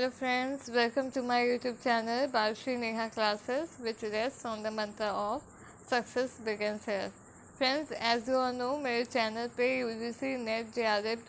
Hello friends, welcome to my YouTube channel Balshri Neha Classes, which rests on the mantra of success begins here. Friends, as you all know, मेरे channel पे UGC net JRF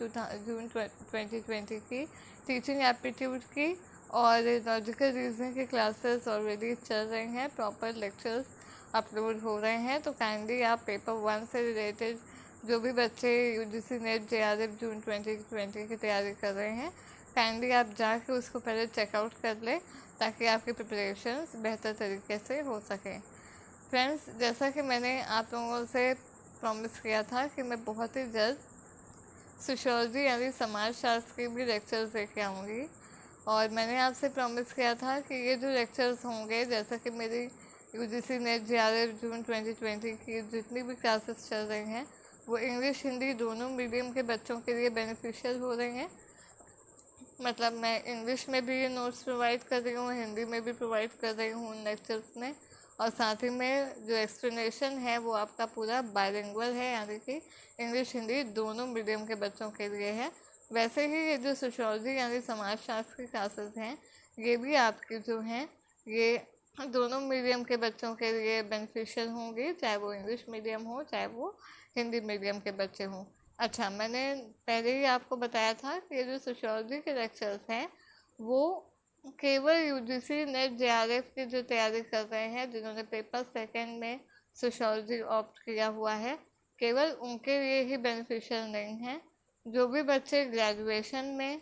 जून 2020 की teaching aptitude की और logical reasoning की classes already चल रही हैं, proper lectures upload हो रहे हैं। तो काइंडली आप पेपर 1 से रिलेटेड जो भी बच्चे UGC नेट JRF जून 2020 की तैयारी कर रहे हैं, काइंडली आप जाके उसको पहले चेकआउट कर लें ताकि आपकी प्रिपरेशंस बेहतर तरीके से हो सकें। फ्रेंड्स, जैसा कि मैंने आप लोगों से प्रॉमिस किया था कि मैं बहुत ही जल्द सोशियोलॉजी यानी समाजशास्त्र के भी लेक्चर्स लेके आऊँगी, और मैंने आपसे प्रॉमिस किया था कि ये जो लेक्चर्स होंगे, जैसा कि मेरी UGC नेट JRF जून 2020 की जितनी भी क्लासेस चल रही हैं वो इंग्लिश हिंदी दोनों मीडियम के बच्चों के लिए बेनिफिशियल हो रही हैं। मतलब मैं इंग्लिश में भी ये नोट्स प्रोवाइड कर रही हूँ, हिंदी में भी प्रोवाइड कर रही हूँ लेक्चर्स में, और साथ ही में जो एक्सप्लेनेशन है वो आपका पूरा बायलिंगुअल है, यानी कि इंग्लिश हिंदी दोनों मीडियम के बच्चों के लिए है। वैसे ही ये जो सोशियोलॉजी यानी समाजशास्त्र की क्लासेस हैं, ये भी आपकी जो हैं ये दोनों मीडियम के बच्चों के लिए बेनिफिशियल होंगी, चाहे वो इंग्लिश मीडियम हो चाहे वो हिंदी मीडियम के बच्चे हों। अच्छा, मैंने पहले ही आपको बताया था कि ये जो सोशियोलॉजी के लेक्चर्स हैं वो केवल UGC नेट JRF की जो तैयारी कर रहे हैं, जिन्होंने पेपर सेकंड में सोशियोलॉजी ऑप्ट किया हुआ है, केवल उनके लिए ही बेनिफिशियल नहीं है। जो भी बच्चे ग्रेजुएशन में,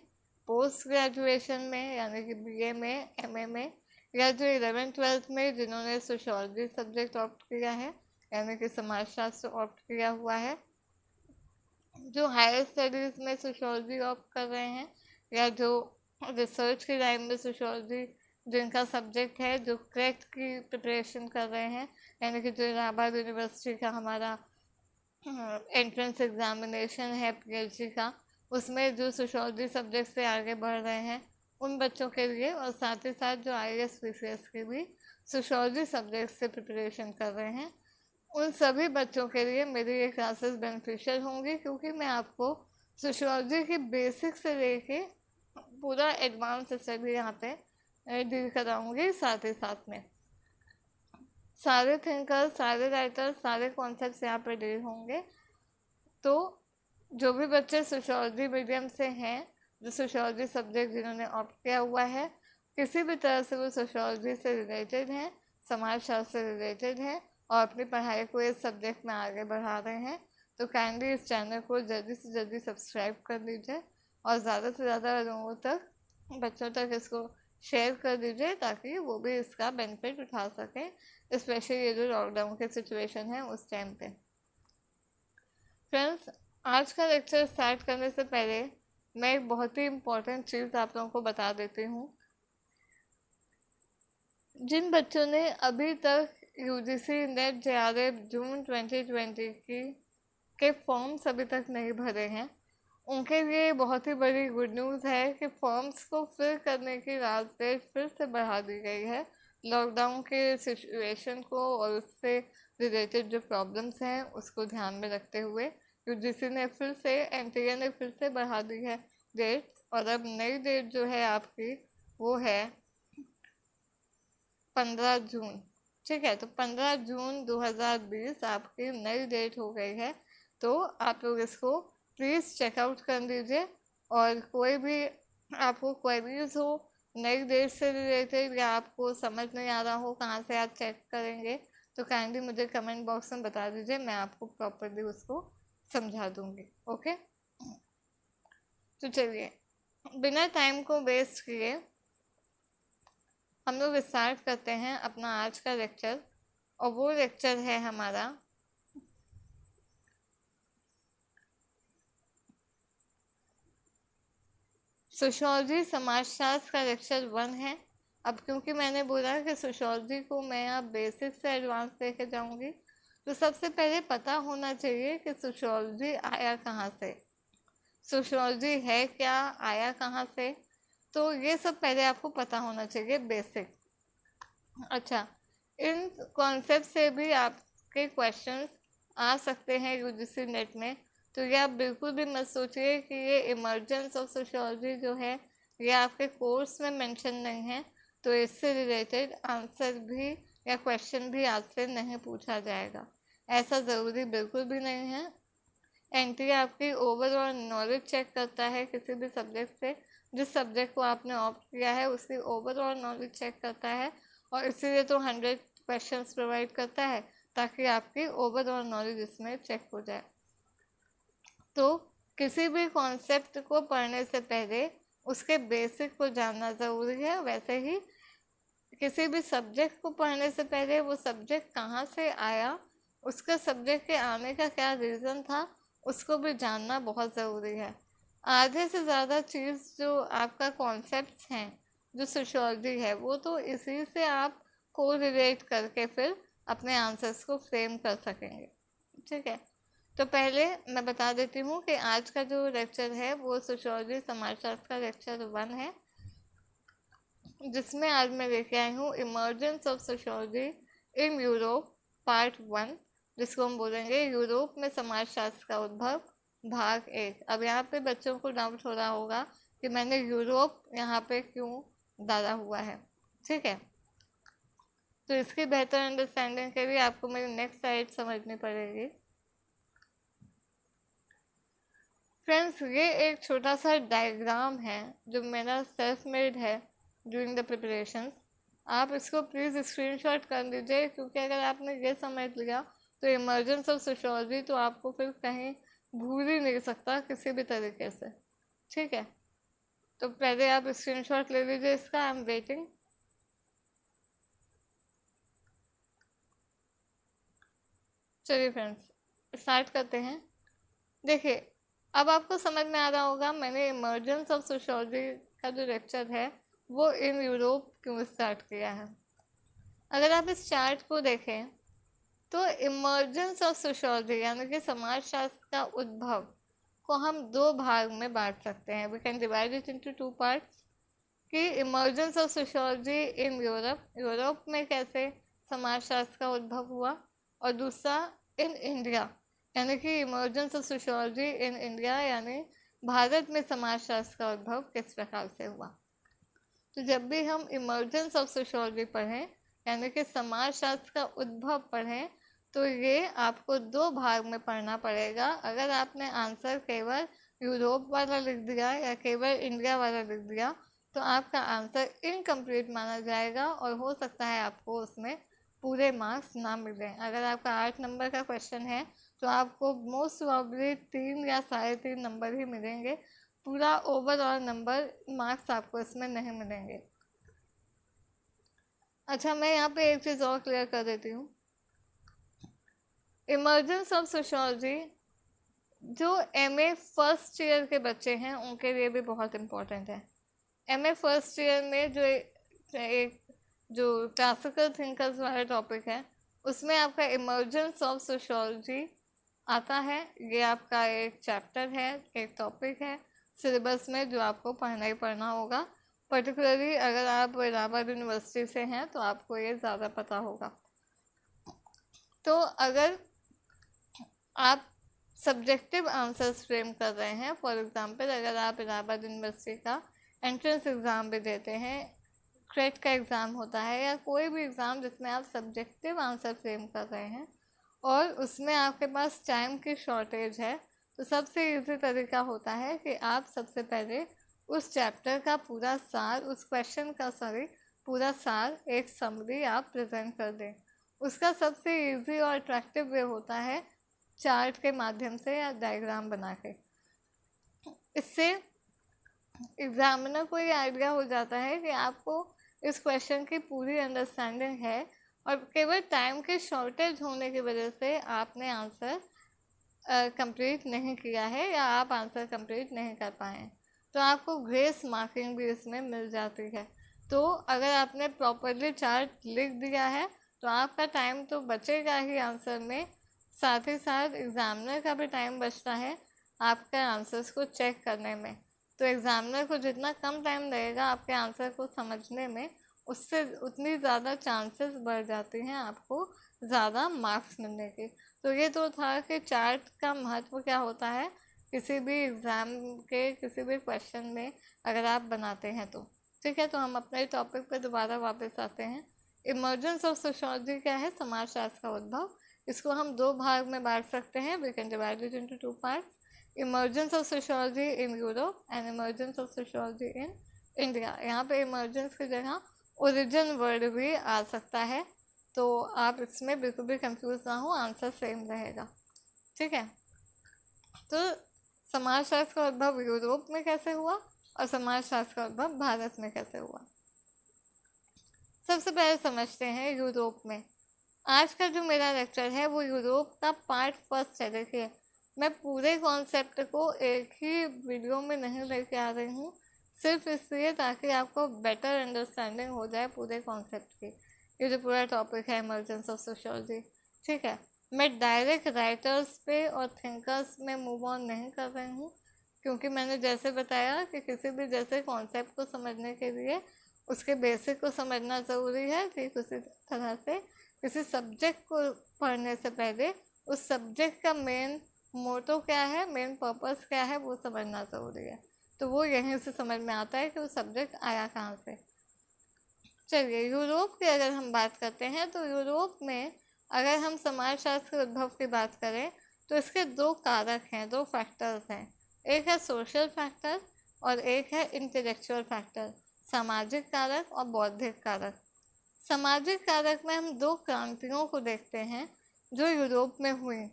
पोस्ट ग्रेजुएशन में यानी कि BA में, MA में, या जो 11th-12th में जिन्होंने सोशियोलॉजी सब्जेक्ट ऑप्ट किया है यानी कि समाजशास्त्र ऑप्ट किया हुआ है, जो हायर स्टडीज़ में सोशियोलॉजी ऑप्ट कर रहे हैं, या जो रिसर्च की लाइन में सोशियोलॉजी जिनका सब्जेक्ट है, जो क्रेट की प्रिपरेशन कर रहे हैं, यानी कि जो इलाहाबाद यूनिवर्सिटी का हमारा एंट्रेंस एग्जामिनेशन है PhD का, उसमें जो सोशियोलॉजी सब्जेक्ट से आगे बढ़ रहे हैं उन बच्चों के लिए, और साथ ही साथ जो IAS PCS की भी सोशियोलॉजी सब्जेक्ट से प्रिपरेशन कर रहे हैं, उन सभी बच्चों के लिए मेरी ये क्लासेस बेनिफिशियल होंगी, क्योंकि मैं आपको सोशियोलॉजी की बेसिक से लेके पूरा एडवांस स्टडी यहाँ पे डील कराऊंगी। साथ ही साथ में सारे थिंकर्स, सारे राइटर्स, सारे कॉन्सेप्ट्स यहाँ पे डील होंगे। तो जो भी बच्चे सोशियोलॉजी मीडियम से हैं, जो सोशियोलॉजी सब्जेक्ट जिन्होंने ऑप्ट किया हुआ है, किसी भी तरह से वो सोशियोलॉजी से रिलेटेड हैं, समाजशास्त्र से रिलेटेड हैं और अपनी पढ़ाई को इस सब्जेक्ट में आगे बढ़ा रहे हैं, तो काइंडली इस चैनल को जल्दी से जल्दी सब्सक्राइब कर लीजिए और ज़्यादा से ज़्यादा लोगों तक, बच्चों तक इसको शेयर कर दीजिए ताकि वो भी इसका बेनिफिट उठा सकें, स्पेशली ये जो लॉकडाउन की सिचुएशन है उस टाइम पे। फ्रेंड्स, आज का लेक्चर स्टार्ट करने से पहले मैं एक बहुत ही इम्पोर्टेंट चीज़ आप लोगों को बता देती हूँ। जिन बच्चों ने अभी तक UGC नेट JRF जून 2020 के फॉर्म्स अभी तक नहीं भरे हैं, उनके लिए बहुत ही बड़ी गुड न्यूज़ है कि फॉर्म्स को फिल करने की लास्ट डेट फिर से बढ़ा दी गई है। लॉकडाउन के सिचुएशन को और उससे रिलेटेड जो प्रॉब्लम्स हैं उसको ध्यान में रखते हुए UGC ने फिर से, NTA ने फिर से बढ़ा दी है डेट्स, और अब नई डेट जो है आपकी वो है 15 जून। ठीक है, तो 15 जून 2020 आपकी नई डेट हो गई है। तो आप लोग इसको प्लीज़ चेकआउट कर लीजिए, और कोई भी आपको क्वेरीज हो नई डेट से रिलेटेड, या आपको समझ नहीं आ रहा हो कहाँ से आप चेक करेंगे, तो काइंडली मुझे कमेंट बॉक्स में बता दीजिए, मैं आपको प्रॉपरली उसको समझा दूँगी। ओके, तो चलिए बिना टाइम को वेस्ट किए हम लोग स्टार्ट करते हैं अपना आज का लेक्चर, और वो लेक्चर है हमारा सोशियोलॉजी समाजशास्त्र का लेक्चर 1 है। अब क्योंकि मैंने बोला कि सोशियोलॉजी को मैं अब बेसिक से एडवांस लेके जाऊंगी, तो सबसे पहले पता होना चाहिए कि सोशियोलॉजी आया कहाँ से, सोशियोलॉजी है क्या, आया कहाँ से, तो ये सब पहले आपको पता होना चाहिए, बेसिक। अच्छा, इन कॉन्सेप्ट से भी आपके क्वेश्चंस आ सकते हैं UGC नेट में, तो ये आप बिल्कुल भी मत सोचिए कि ये इमर्जेंस ऑफ सोशियोलॉजी जो है ये आपके कोर्स में मेंशन नहीं है, तो इससे रिलेटेड आंसर भी या क्वेश्चन भी आपसे नहीं पूछा जाएगा। ऐसा ज़रूरी बिल्कुल भी नहीं है। एनटीए आपकी ओवरऑल नॉलेज चेक करता है किसी भी सब्जेक्ट से। जिस सब्जेक्ट को आपने ऑप्ट किया है उसकी ओवरऑल नॉलेज चेक करता है, और इसीलिए तो 100 क्वेश्चंस प्रोवाइड करता है ताकि आपकी ओवरऑल नॉलेज इसमें चेक हो जाए। तो किसी भी कॉन्सेप्ट को पढ़ने से पहले उसके बेसिक को जानना ज़रूरी है। वैसे ही किसी भी सब्जेक्ट को पढ़ने से पहले वो सब्जेक्ट कहाँ से आया, उसका सब्जेक्ट के आने का क्या रीज़न था, उसको भी जानना बहुत ज़रूरी है। आधे से ज़्यादा चीज़ जो आपका कॉन्सेप्ट्स हैं, जो सोशियोलॉजी है, वो तो इसी से आप को रिलेट करके फिर अपने आंसर्स को फ्रेम कर सकेंगे। ठीक है, तो पहले मैं बता देती हूँ कि आज का जो लेक्चर है वो सोशियोलॉजी समाजशास्त्र का लेक्चर 1 है, जिसमें आज मैं लेके आई हूँ emergence of sociology in Europe part 1, जिसको हम बोलेंगे यूरोप में समाजशास्त्र का उद्भव भाग 1। अब यहाँ पे बच्चों को डाउट हो रहा होगा कि मैंने यूरोप यहाँ पे क्यों डाला हुआ है। ठीक है, तो इसकी बेहतर अंडरस्टैंडिंग के लिए आपको मेरी नेक्स्ट स्लाइड समझनी पड़ेगी। फ्रेंड्स, ये एक छोटा सा डायग्राम है जो मेरा सेल्फ मेड है ड्यूरिंग द प्रिपरेशंस। आप इसको प्लीज़ स्क्रीनशॉट कर लीजिए, क्योंकि अगर आपने ये समझ लिया तो इमर्जेंस ऑफ सोशियोलॉजी तो आपको फिर कहीं भूल ही नहीं सकता किसी भी तरीके से। ठीक है, तो पहले आप स्क्रीनशॉट ले लीजिए इसका। I am waiting. चलिए फ्रेंड्स, स्टार्ट करते हैं। देखिए, अब आपको समझ में आ रहा होगा मैंने इमर्जेंस ऑफ सोशियोलॉजी का जो लेक्चर है वो इन यूरोप क्यों स्टार्ट किया है। अगर आप इस चार्ट को देखें तो इमर्जेंस ऑफ सोशियोलॉजी यानी कि समाजशास्त्र का उद्भव को हम 2 भाग में बांट सकते हैं। We can divide it into 2 parts कि emergence of sociology in Europe, Europe में कैसे समाजशास्त्र का उद्भव हुआ, और दूसरा इन इंडिया यानी कि emergence of sociology in India यानी भारत में समाजशास्त्र का उद्भव किस प्रकार से हुआ। तो जब भी हम इमर्जेंस ऑफ सोशियोलॉजी पढ़ें यानी कि समाजशास्त्र का उद्भव पढ़ें, तो ये आपको 2 भाग में पढ़ना पड़ेगा। अगर आपने आंसर केवल यूरोप वाला लिख दिया या केवल इंडिया वाला लिख दिया तो आपका आंसर इनकम्प्लीट माना जाएगा और हो सकता है आपको उसमें पूरे मार्क्स ना मिलें। अगर आपका 8 नंबर का क्वेश्चन है तो आपको मोस्ट प्रॉब्ली 3 या 3.5 नंबर ही मिलेंगे। पूरा ओवरऑल नंबर मार्क्स आपको इसमें नहीं मिलेंगे। अच्छा, मैं यहाँ पे एक चीज़ और क्लियर कर देती हूँ। इमर्जेंस ऑफ सोशियोलॉजी जो एमए फर्स्ट ईयर के बच्चे हैं उनके लिए भी बहुत इम्पोर्टेंट है। एमए फर्स्ट ईयर में एक जो क्लासिकल थिंकर्स वाला टॉपिक है उसमें आपका इमर्जेंस ऑफ सोशियोलॉजी आता है। ये आपका एक चैप्टर है, एक टॉपिक है सिलेबस में जो आपको पढ़ना ही पढ़ना होगा। पर्टिकुलरली अगर आप इलाहाबाद यूनिवर्सिटी से हैं तो आपको ये ज़्यादा पता होगा। तो अगर आप सब्जेक्टिव आंसर्स फ्रेम कर रहे हैं, फॉर एग्जांपल अगर आप इलाहाबाद यूनिवर्सिटी का एंट्रेंस एग्ज़ाम भी देते हैं, क्रेट का एग्ज़ाम होता है या कोई भी एग्ज़ाम जिसमें आप सब्जेक्टिव आंसर फ्रेम कर रहे हैं और उसमें आपके पास टाइम की शॉर्टेज है, तो सबसे इजी तरीका होता है कि आप सबसे पहले उस चैप्टर का पूरा सार, उस क्वेश्चन का पूरा सार, एक समरी आप प्रेजेंट कर दें। उसका सबसे इजी और अट्रैक्टिव वे होता है चार्ट के माध्यम से या डायग्राम बना के। इससे एग्जामिनर को ये आइडिया हो जाता है कि आपको इस क्वेश्चन की पूरी अंडरस्टैंडिंग है और केवल टाइम के शॉर्टेज होने की वजह से आपने आंसर कंप्लीट नहीं किया है या आप आंसर कंप्लीट नहीं कर पाए, तो आपको ग्रेस मार्किंग भी इसमें मिल जाती है। तो अगर आपने प्रॉपरली चार्ट लिख दिया है तो आपका टाइम तो बचेगा ही आंसर में, साथ ही साथ एग्ज़ामिनर का भी टाइम बचता है आपके आंसर्स को चेक करने में। तो एग्ज़ामिनर को जितना कम टाइम लगेगा आपके आंसर को समझने में, उससे उतनी ज़्यादा चांसेस बढ़ जाती हैं आपको ज़्यादा मार्क्स मिलने की। तो ये तो था कि चार्ट का महत्व क्या होता है किसी भी एग्ज़ाम के किसी भी क्वेश्चन में अगर आप बनाते हैं तो। ठीक है, तो हम अपने टॉपिक पे दोबारा वापस आते हैं। इमर्जेंस ऑफ सोशियोलॉजी क्या है? समाजशास्त्र का उद्भव। इसको हम दो भाग में बांट सकते हैं, we can divide it into two parts. Emergence of sociology in Europe and emergence of sociology in India. यहाँ पे इमर्जेंस की जगह ओरिजिन वर्ड भी आ सकता है, तो आप इसमें बिल्कुल भी कंफ्यूज ना हो, आंसर सेम रहेगा। ठीक है, तो समाजशास्त्र का उद्भव यूरोप में कैसे हुआ और समाजशास्त्र का उद्भव भारत में कैसे हुआ? सबसे पहले समझते हैं यूरोप में। आज का जो मेरा लेक्चर है वो यूरोप का पार्ट फर्स्ट है। देखिए, मैं पूरे कॉन्सेप्ट को एक ही वीडियो में नहीं लेके आ रही हूँ, सिर्फ इसलिए ताकि आपको बेटर अंडरस्टैंडिंग हो जाए पूरे कॉन्सेप्ट की। ये जो पूरा टॉपिक है इमर्जेंस ऑफ सोशियोलॉजी, ठीक है, मैं डायरेक्ट राइटर्स पे और थिंकर्स में मूव ऑन नहीं कर रही हूँ, क्योंकि मैंने जैसे बताया कि किसी भी जैसे कॉन्सेप्ट को समझने के लिए उसके बेसिक को समझना ज़रूरी है। ठीक उसी तरह से किसी सब्जेक्ट को पढ़ने से पहले उस सब्जेक्ट का मेन मोटो क्या है, मेन पर्पस क्या है, वो समझना ज़रूरी है। तो वो यहीं से समझ में आता है कि वो सब्जेक्ट आया कहाँ से। चलिए, यूरोप की अगर हम बात करते हैं तो यूरोप में अगर हम समाजशास्त्र के उद्भव की बात करें तो इसके दो कारक हैं, दो फैक्टर्स हैं। एक है सोशल फैक्टर और एक है इंटेलेक्चुअल फैक्टर, सामाजिक कारक और बौद्धिक कारक। सामाजिक कारक में हम दो क्रांतियों को देखते हैं जो यूरोप में हुई,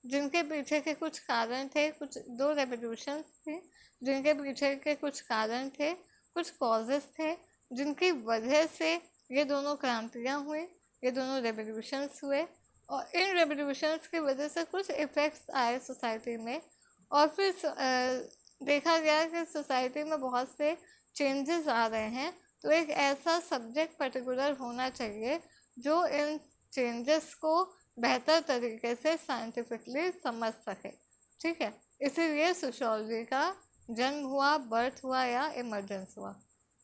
जिनके पीछे के कुछ कारण थे, कुछ दो रेवोल्यूशंस थी जिनके पीछे के कुछ कारण थे, कुछ कॉजेस थे जिनकी वजह से ये दोनों क्रांतियाँ हुई, ये दोनों रेवोल्यूशंस हुए, और इन रेवोल्यूशंस की वजह से कुछ इफ़ेक्ट्स आए सोसाइटी में, और फिर देखा गया कि सोसाइटी में बहुत से चेंजेस आ रहे हैं। तो एक ऐसा सब्जेक्ट पर्टिकुलर होना चाहिए जो इन चेंजेस को बेहतर तरीके से साइंटिफिकली समझ सके। ठीक है, इसीलिए सोशियोलॉजी का जन्म हुआ, बर्थ हुआ या इमर्जेंस हुआ।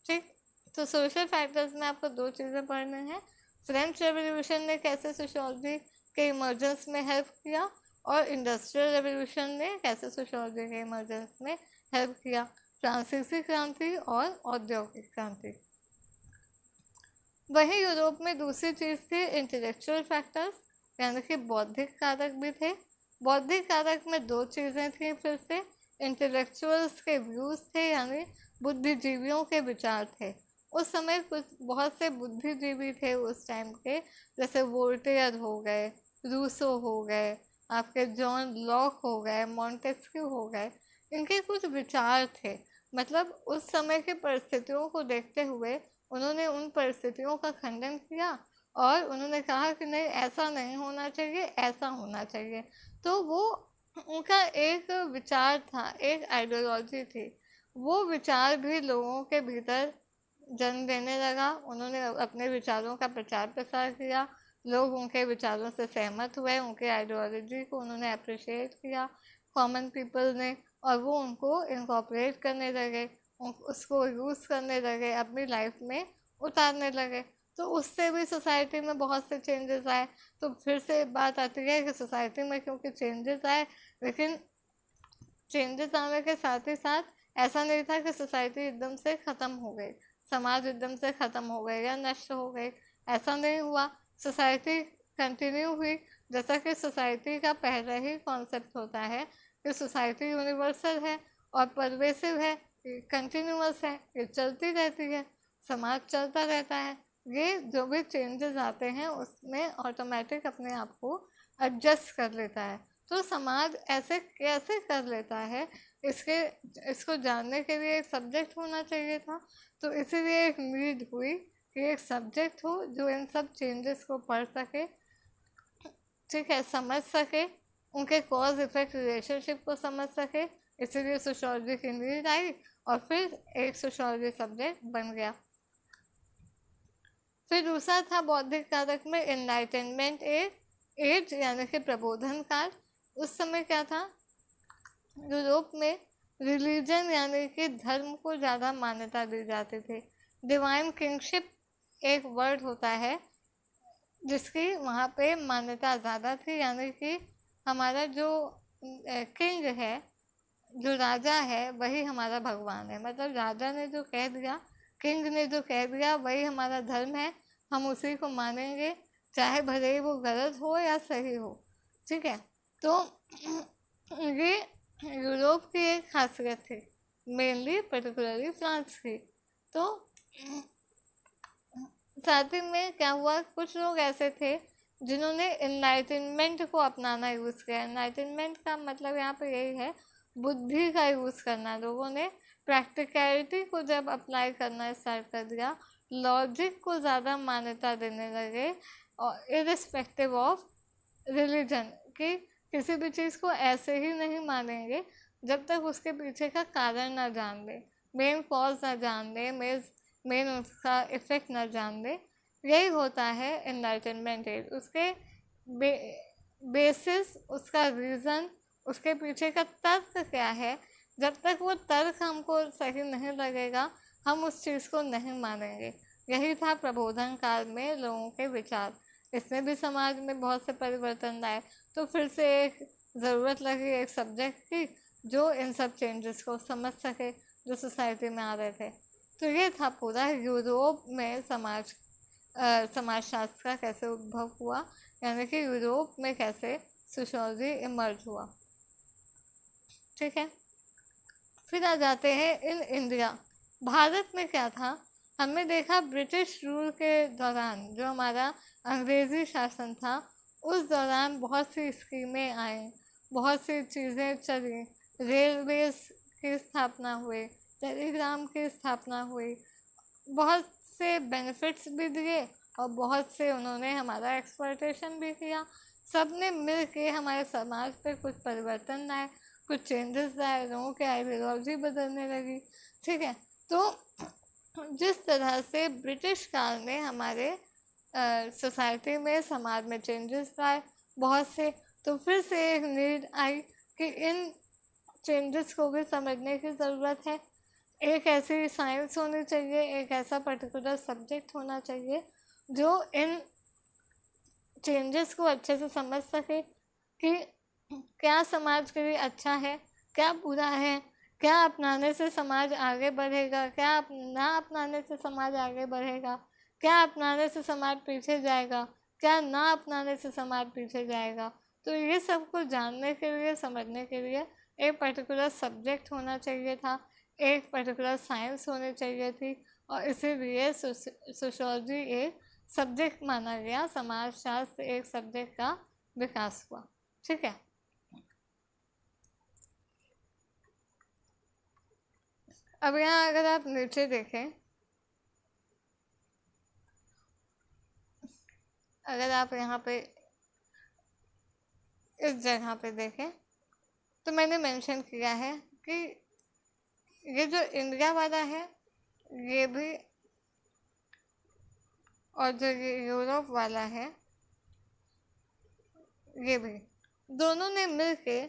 ठीक, तो सोशल फैक्टर्स में आपको दो चीज़ें पढ़नी हैं। फ्रेंच रेवोल्यूशन ने कैसे सोशियोलॉजी के इमर्जेंस में हेल्प किया और इंडस्ट्रियल रेवोल्यूशन ने कैसे सोशियोलॉजी के इमर्जेंस में हेल्प किया, फ्रांसीसी क्रांति और औद्योगिक क्रांति। वहीं यूरोप में दूसरी चीज़ थी इंटेलेक्चुअल फैक्टर्स, यानी कि बौद्धिक कारक भी थे। बौद्धिक कारक में दो चीज़ें थी फिर से, इंटेलेक्चुअल्स के व्यूज़ थे, यानी बुद्धिजीवियों के विचार थे। उस समय कुछ बहुत से बुद्धिजीवी थे उस टाइम के, जैसे वोल्टेयर हो गए, रूसो हो गए, आपके जॉन लॉक हो गए, मॉन्टेस्क्यू हो गए। इनके कुछ विचार थे, मतलब उस समय की परिस्थितियों को देखते हुए उन्होंने उन परिस्थितियों का खंडन किया और उन्होंने कहा कि नहीं, ऐसा नहीं होना चाहिए, ऐसा होना चाहिए। तो वो उनका एक विचार था, एक आइडियोलॉजी थी। वो विचार भी लोगों के भीतर जन्म देने लगा। उन्होंने अपने विचारों का प्रचार प्रसार किया, लोग उनके विचारों से सहमत हुए, उनके आइडियोलॉजी को उन्होंने अप्रिशिएट किया कॉमन पीपल ने, और वो उनको इनकॉर्पोरेट करने लगे, उसको यूज़ करने लगे, अपनी लाइफ में उतारने लगे। तो उससे भी सोसाइटी में बहुत से चेंजेस आए। तो फिर से बात आती है कि सोसाइटी में क्योंकि चेंजेस आए, लेकिन चेंजेस आने के साथ ही साथ ऐसा नहीं था कि सोसाइटी एकदम से ख़त्म हो गई, समाज एकदम से ख़त्म हो गए या नष्ट हो गए, ऐसा नहीं हुआ। सोसाइटी कंटिन्यू हुई, जैसा कि सोसाइटी का पहला ही कॉन्सेप्ट होता है कि सोसाइटी यूनिवर्सल है और परवेसिव है, कंटिन्यूअस है, ये चलती रहती है, समाज चलता रहता है। ये जो भी चेंजेस आते हैं उसमें ऑटोमेटिक अपने आप को एडजस्ट कर लेता है। तो समाज ऐसे कैसे कर लेता है, इसको जानने के लिए एक सब्जेक्ट होना चाहिए था। तो इसीलिए एक नीड हुई कि एक सब्जेक्ट हो जो इन सब चेंजेस को पढ़ सके, ठीक है, समझ सके, उनके कॉज इफेक्ट रिलेशनशिप को समझ सके। इसीलिए सोशियोलॉजी की नीड आई और फिर एक सोशियोलॉजी सब्जेक्ट बन गया। फिर दूसरा था बौद्धिक कारक में एनलाइटनमेंट एज, यानी कि प्रबोधन काल। उस समय क्या था, यूरोप में रिलीजन यानी कि धर्म को ज़्यादा मान्यता दी जाती थी। डिवाइन किंगशिप एक वर्ड होता है जिसकी वहाँ पे मान्यता ज़्यादा थी, यानी कि हमारा जो किंग है, जो राजा है वही हमारा भगवान है। मतलब राजा ने जो कह दिया, किंग ने जो कह दिया वही हमारा धर्म है, हम उसी को मानेंगे, चाहे भले ही वो गलत हो या सही हो। ठीक है, तो ये यूरोप की एक खासियत थी, मेनली पर्टिकुलरली फ्रांस की। तो साथ ही में क्या हुआ, कुछ लोग ऐसे थे जिन्होंने इनलाइटनमेंट को अपनाना यूज़ किया। इनलाइटनमेंट का मतलब यहाँ पे यही है, बुद्धि का यूज़ करना। लोगों ने प्रैक्टिकलिटी को जब अप्लाई करना स्टार्ट कर दिया, लॉजिक को ज़्यादा मान्यता देने लगे, और इरिस्पेक्टिव ऑफ रिलीजन, कि किसी भी चीज़ को ऐसे ही नहीं मानेंगे जब तक उसके पीछे का कारण ना जान ले, मेन कॉज ना जान ले, मेन उसका इफेक्ट ना जान ले। यही होता है एनलाइटनमेंट एज। उसके बेसिस, उसका रीज़न, उसके पीछे का तर्क क्या है, जब तक वो तर्क हमको सही नहीं लगेगा हम उस चीज़ को नहीं मानेंगे। यही था प्रबोधन काल में लोगों के विचार। इसने भी समाज में बहुत से परिवर्तन लाए। तो फिर से एक ज़रूरत लगी एक सब्जेक्ट की जो इन सब चेंजेस को समझ सके जो सोसाइटी में आ रहे थे। तो ये था पूरा यूरोप में समाजशास्त्र का कैसे उद्भव हुआ, यानी कि यूरोप में कैसे सोशियोलॉजी इमर्ज हुआ। ठीक है, फिर आ जाते हैं इन इंडिया। भारत में क्या था, हमने देखा ब्रिटिश रूल के दौरान, जो हमारा अंग्रेज़ी शासन था, उस दौरान बहुत सी स्कीमें आई, बहुत सी चीज़ें चली, रेलवेज की स्थापना हुई, टेलीग्राम की स्थापना हुई, बहुत से बेनिफिट्स भी दिए और बहुत से उन्होंने हमारा एक्सप्लॉयटेशन भी किया। सब ने मिल के हमारे समाज पे कुछ परिवर्तन लाए, कुछ चेंजेस लाए, लोगों की आइडियोलॉजी बदलने लगी। ठीक है, तो जिस तरह से ब्रिटिश काल ने हमारे सोसाइटी में, समाज में चेंजेस लाए बहुत से, तो फिर से एक नीड आई कि इन चेंजेस को भी समझने की ज़रूरत है। एक ऐसी साइंस होनी चाहिए, एक ऐसा पर्टिकुलर सब्जेक्ट होना चाहिए जो इन चेंजेस को अच्छे से समझ सके कि क्या समाज के लिए अच्छा है, क्या बुरा है, क्या अपनाने से समाज आगे बढ़ेगा, क्या ना अपनाने से समाज आगे बढ़ेगा, क्या अपनाने से समाज पीछे जाएगा, क्या ना अपनाने से समाज पीछे जाएगा। तो ये सब कुछ जानने के लिए, समझने के लिए एक पर्टिकुलर सब्जेक्ट होना चाहिए था, एक पर्टिकुलर साइंस होनी चाहिए थी, और इसीलिए सोशियोलॉजी एक सब्जेक्ट माना गया, समाजशास्त्र एक सब्जेक्ट का विकास हुआ। ठीक है, अब यहाँ अगर आप नीचे देखें, अगर आप यहाँ पे इस जगह पे देखें तो मैंने मेंशन किया है कि ये जो इंडिया वाला है ये भी, और जो ये यूरोप वाला है ये भी, दोनों ने मिलके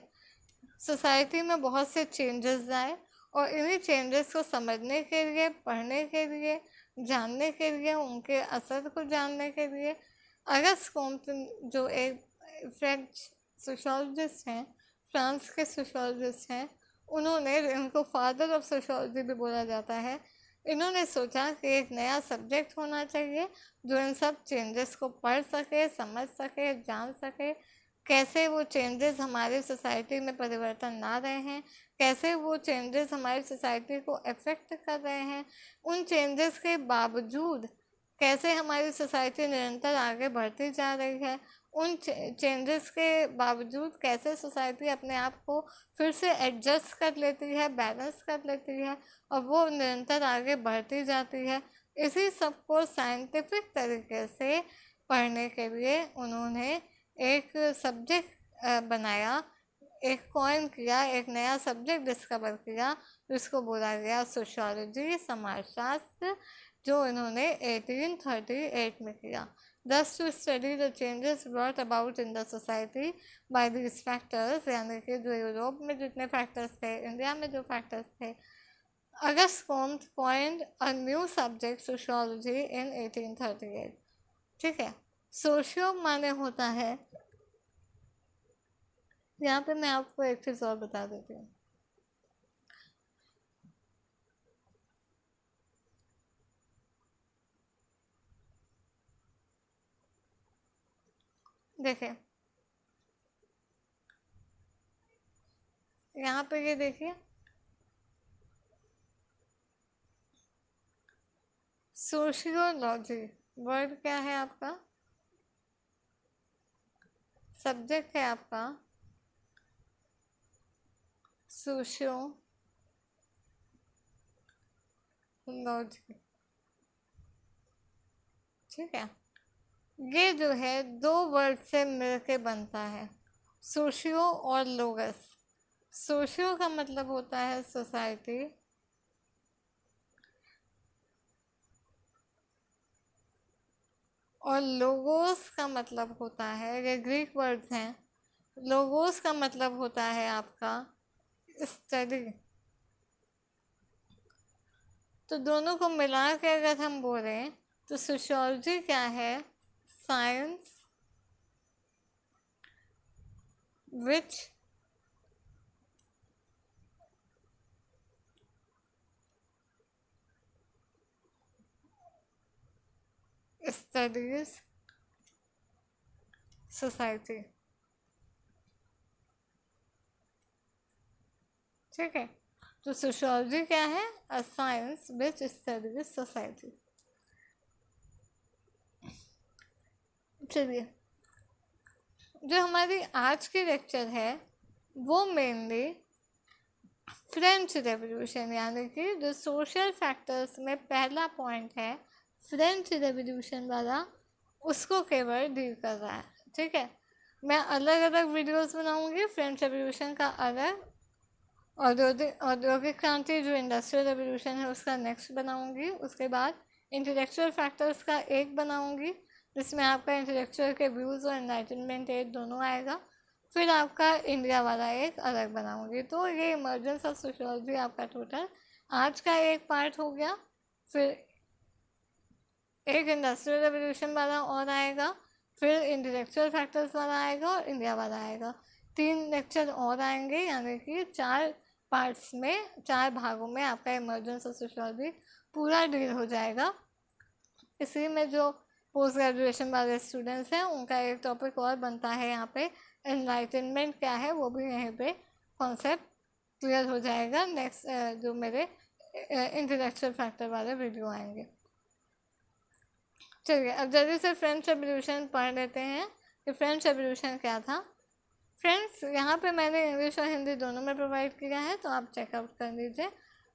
सोसाइटी में बहुत से चेंजेस लाए, और इन्हीं चेंजेस को समझने के लिए, पढ़ने के लिए, जानने के लिए, उनके असर को जानने के लिए अगस्त कॉम्टे, जो एक फ्रेंच सोशोलॉजिस्ट हैं, फ्रांस के सोशोलॉजिस्ट हैं, उन्होंने, इनको फादर ऑफ सोशोलॉजी भी बोला जाता है, इन्होंने सोचा कि एक नया सब्जेक्ट होना चाहिए जो इन सब चेंजेस को पढ़ सके, समझ सके, जान सके, कैसे वो चेंजेस हमारी सोसाइटी में परिवर्तन ला रहे हैं, कैसे वो चेंजेस हमारी सोसाइटी को अफेक्ट कर रहे हैं, उन चेंजेस के बावजूद कैसे हमारी सोसाइटी निरंतर आगे बढ़ती जा रही है, उन चेंजेस के बावजूद कैसे सोसाइटी अपने आप को फिर से एडजस्ट कर लेती है, बैलेंस कर लेती है, और वो निरंतर आगे बढ़ती जाती है। इसी सब को साइंटिफिक तरीके से पढ़ने के लिए उन्होंने एक सब्जेक्ट बनाया, एक कॉइन किया, एक नया सब्जेक्ट डिस्कवर किया जिसको बोला गया सोशियोलॉजी, समाजशास्त्र, जो इन्होंने 1838 में किया। Thus to study the changes brought about in the society by these factors, यानी कि जो यूरोप में जितने फैक्टर्स थे, इंडिया में जो फैक्टर्स थे, Auguste Comte coined a new subject sociology in 1838। ठीक है, सोशियो माने होता है, यहाँ पे मैं आपको एक चीज़ और बता देती हूँ, देखिए यहाँ पे ये देखिए सोशियोलॉजी वर्ड क्या है आपका, सब्जेक्ट है आपका सोशियोलॉजी, ठीक है। ये जो है दो वर्ड से मिलके बनता है, सोशियो और लोगस। सोशियो का मतलब होता है सोसाइटी, और लोगोस का मतलब होता है, ये ग्रीक वर्ड्स हैं, लोगोस का मतलब होता है आपका स्टडी। तो दोनों को मिला के अगर हम बोलें तो सोशियोलॉजी क्या है, साइंस विच स्टडीज सोसाइटी, ठीक है। तो सोशियोलॉजी क्या है, a science which studies society. चलिए, जो हमारी आज की लेक्चर है वो मेनली फ्रेंच रेवोल्यूशन, यानी कि जो सोशल फैक्टर्स में पहला पॉइंट है फ्रेंच रेवोल्यूशन वाला, उसको केवल डील कर रहा है, ठीक है। मैं अलग अलग वीडियोस बनाऊंगी, फ्रेंच रेवोल्यूशन का अलग, औद्योगिक क्रांति जो इंडस्ट्रियल रेवोल्यूशन है उसका नेक्स्ट बनाऊंगी, उसके बाद इंटेलेक्चुअल फैक्टर्स का एक बनाऊंगी जिसमें आपका इंटेलेक्चुअल के व्यूज़ और एनलाइटनमेंट एज दोनों आएगा, फिर आपका इंडिया वाला एक अलग बनाऊंगी। तो ये इमर्जेंस ऑफ सोशियोलॉजी आपका टोटल आज का एक पार्ट हो गया, फिर एक इंडस्ट्रियल रेवोल्यूशन वाला और आएगा, फिर इंटेलेक्चुअल फैक्टर्स वाला आएगा और इंडिया वाला आएगा। 3 लेक्चर और आएंगे, यानी कि 4 पार्ट्स में, 4 भागों में आपका इमर्जेंस ऑफ सोशियोलॉजी पूरा डील हो जाएगा। इसी में जो पोस्ट ग्रेजुएशन वाले स्टूडेंट्स हैं उनका एक टॉपिक और बनता है यहाँ पे, एनलाइटनमेंट क्या है, वो भी यहीं पे कॉन्सेप्ट क्लियर हो जाएगा। नेक्स्ट जो मेरे इंटेलेक्चुअल फैक्टर वाले वीडियो आएंगे। चलिए अब जल्दी से फ्रेंच रेवोल्यूशन पढ़ लेते हैं कि फ्रेंच रेवोल्यूशन क्या था। फ्रेंड्स, यहाँ पे मैंने इंग्लिश और हिंदी दोनों में प्रोवाइड किया है, तो आप चेकआउट कर लीजिए।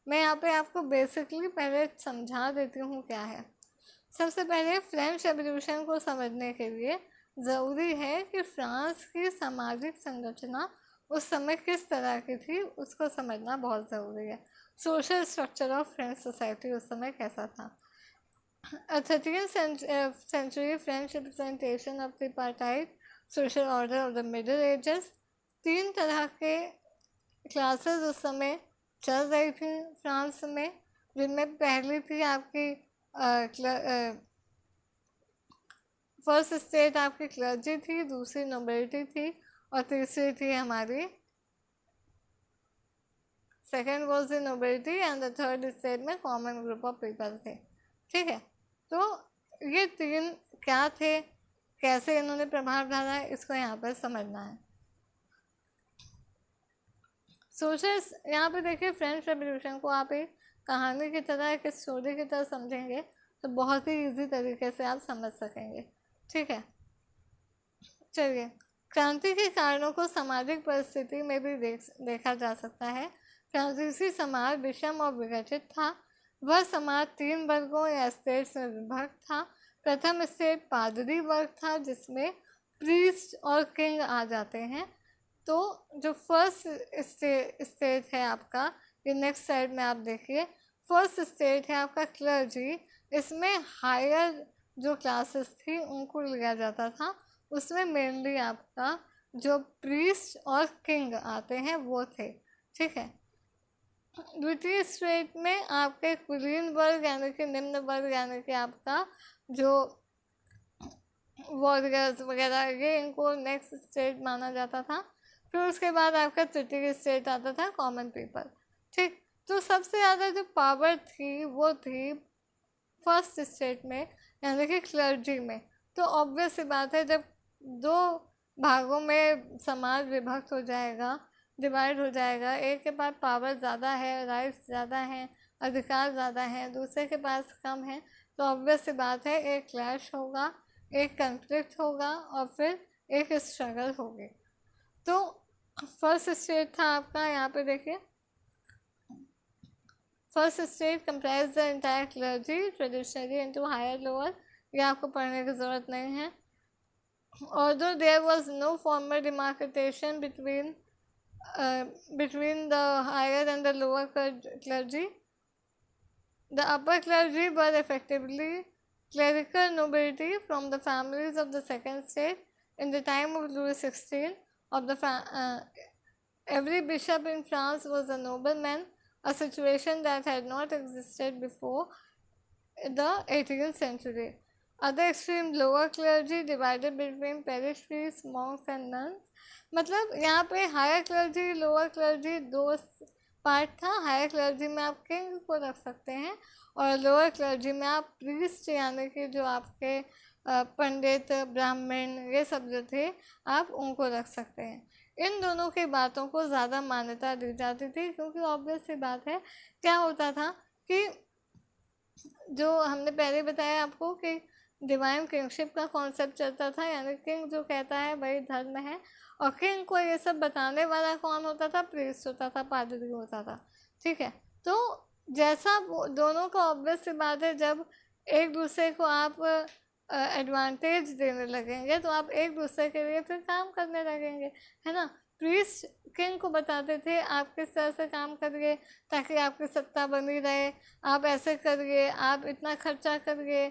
मैं यहाँ पे आपको बेसिकली पहले समझा देती हूँ क्या है। सबसे पहले फ्रेंच रेवोल्यूशन को समझने के लिए ज़रूरी है कि फ्रांस की सामाजिक संरचना उस समय किस तरह की थी उसको समझना बहुत ज़रूरी है। Social structure of French society उस समय कैसा था। A 13th century French representation of the tripartite social order of the Middle Ages। 3 तरह के क्लासेस उस समय चल रही थी फ्रांस में, जिनमें पहली थी आपकी फर्स्ट स्टेट आपकी क्लर्जी थी, दूसरी नोबिलिटी थी, और तीसरी थी हमारी second was the nobility, and the third state में कॉमन ग्रुप ऑफ पीपल थे, ठीक है। तो ये 3 क्या थे, कैसे इन्होंने प्रभाव डाला है, इसको यहाँ पर समझना है। सोशल, यहाँ पे देखिए फ्रेंच रेवोल्यूशन को आप एक कहानी की तरह, एक स्टोरी की तरह समझेंगे तो बहुत ही इजी तरीके से आप समझ सकेंगे, ठीक है। चलिए, क्रांति के कारणों को सामाजिक परिस्थिति में भी देखा जा सकता है। फ्रांसीसी समाज विषम और विघटित था। वह समाज 3 वर्गों या स्टेट्स में विभक्त था। प्रथम स्टेट पादरी वर्ग था, जिसमें प्रीस्ट और किंग आ जाते हैं। तो जो फर्स्ट स्टेट है आपका, ये नेक्स्ट साइड में आप देखिए, फर्स्ट स्टेट है आपका क्लर्जी। इसमें हायर जो क्लासेस थी उनको लिया जाता था, उसमें मेनली आपका जो प्रीस्ट और किंग आते हैं वो थे, ठीक है। द्वितीय स्टेट में आपके कुलीन वर्ग यानी कि निम्न वर्ग, यानी कि आपका जो वॉरियर्स वगैरह, ये इनको नेक्स्ट स्टेट माना जाता था। फिर उसके बाद आपका तृतीय स्टेट आता था कॉमन पीपल, ठीक। तो सबसे ज़्यादा जो पावर थी वो थी फर्स्ट स्टेट में, यानी कि क्लर्जी में। तो ऑब्वियस सी बात है, जब दो भागों में समाज विभक्त हो जाएगा, डिवाइड हो जाएगा। एक के पास पावर ज़्यादा है, राइट्स ज़्यादा हैं, अधिकार ज़्यादा हैं, दूसरे के पास कम है, तो ऑब्वियस सी बात है एक क्लैश होगा, एक कन्फ्लिक्ट होगा और फिर एक स्ट्रगल होगी। तो फर्स्ट स्टेज था आपका, यहाँ पे देखिए, first stage comprise the entire clergy traditionally into higher lower, ये आपको पढ़ने की ज़रूरत नहीं है। Although there was no formal demarcation between the higher and the lower clergy, the upper clergy were effectively clerical nobility from the families of the second state. In the time of Louis XVI, every bishop in France was a nobleman, a situation that had not existed before the 18th century. Other extreme lower clergy divided between parish priests, monks and nuns. मतलब यहाँ पे higher clergy lower clergy दो part था। Higher clergy में आप king को रख सकते हैं और लोअर क्लर्जी में आप प्रीस्ट यानी कि जो आपके पंडित ब्राह्मण ये सब जो थे आप उनको रख सकते हैं। इन दोनों की बातों को ज़्यादा मान्यता दी जाती थी क्योंकि ऑब्वियस सी बात है क्या होता था कि जो हमने पहले बताया आपको कि डिवाइन किंगशिप का कॉन्सेप्ट चलता था, यानी किंग जो कहता है वही धर्म है। और किंग को ये सब बताने वाला कौन होता था? प्रीस्ट होता था, पादरी होता था। ठीक है, तो जैसा दोनों का ऑब्वियस सी बात है, जब एक दूसरे को आप एडवांटेज देने लगेंगे तो आप एक दूसरे के लिए फिर काम करने लगेंगे, है ना। प्रीस्ट किंग को बताते थे आप किस तरह से काम करिए ताकि आपकी सत्ता बनी रहे, आप ऐसे करिए, आप इतना खर्चा करिए,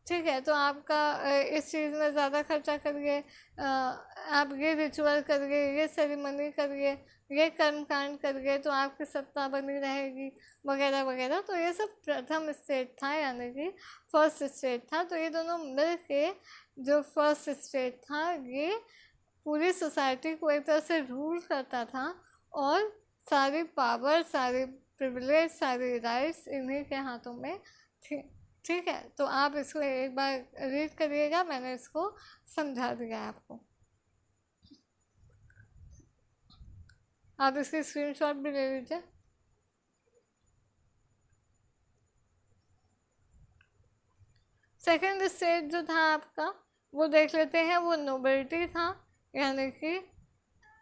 ठीक है, तो आपका इस चीज़ में ज़्यादा खर्चा करिए, आप ये रिचुअल करिए, ये सेरेमनी करिए, ये कर्मकांड करिए तो आपकी सत्ता बनी रहेगी, वगैरह वगैरह। तो ये सब प्रथम स्टेज था, यानी कि फर्स्ट स्टेज था। तो ये दोनों मिल के जो फर्स्ट स्टेज था ये पूरी सोसाइटी को एक तरह से रूल करता था और सारी पावर, सारी प्रिविलेज, सारी राइट्स इन्हीं के हाथों में थी। ठीक है, तो आप इसको एक बार रीड करिएगा, मैंने इसको समझा दिया है आपको। आप इसकी स्क्रीनशॉट भी ले लीजिए। सेकेंड स्टेज जो था आपका वो देख लेते हैं, वो नोबिलिटी था, यानी कि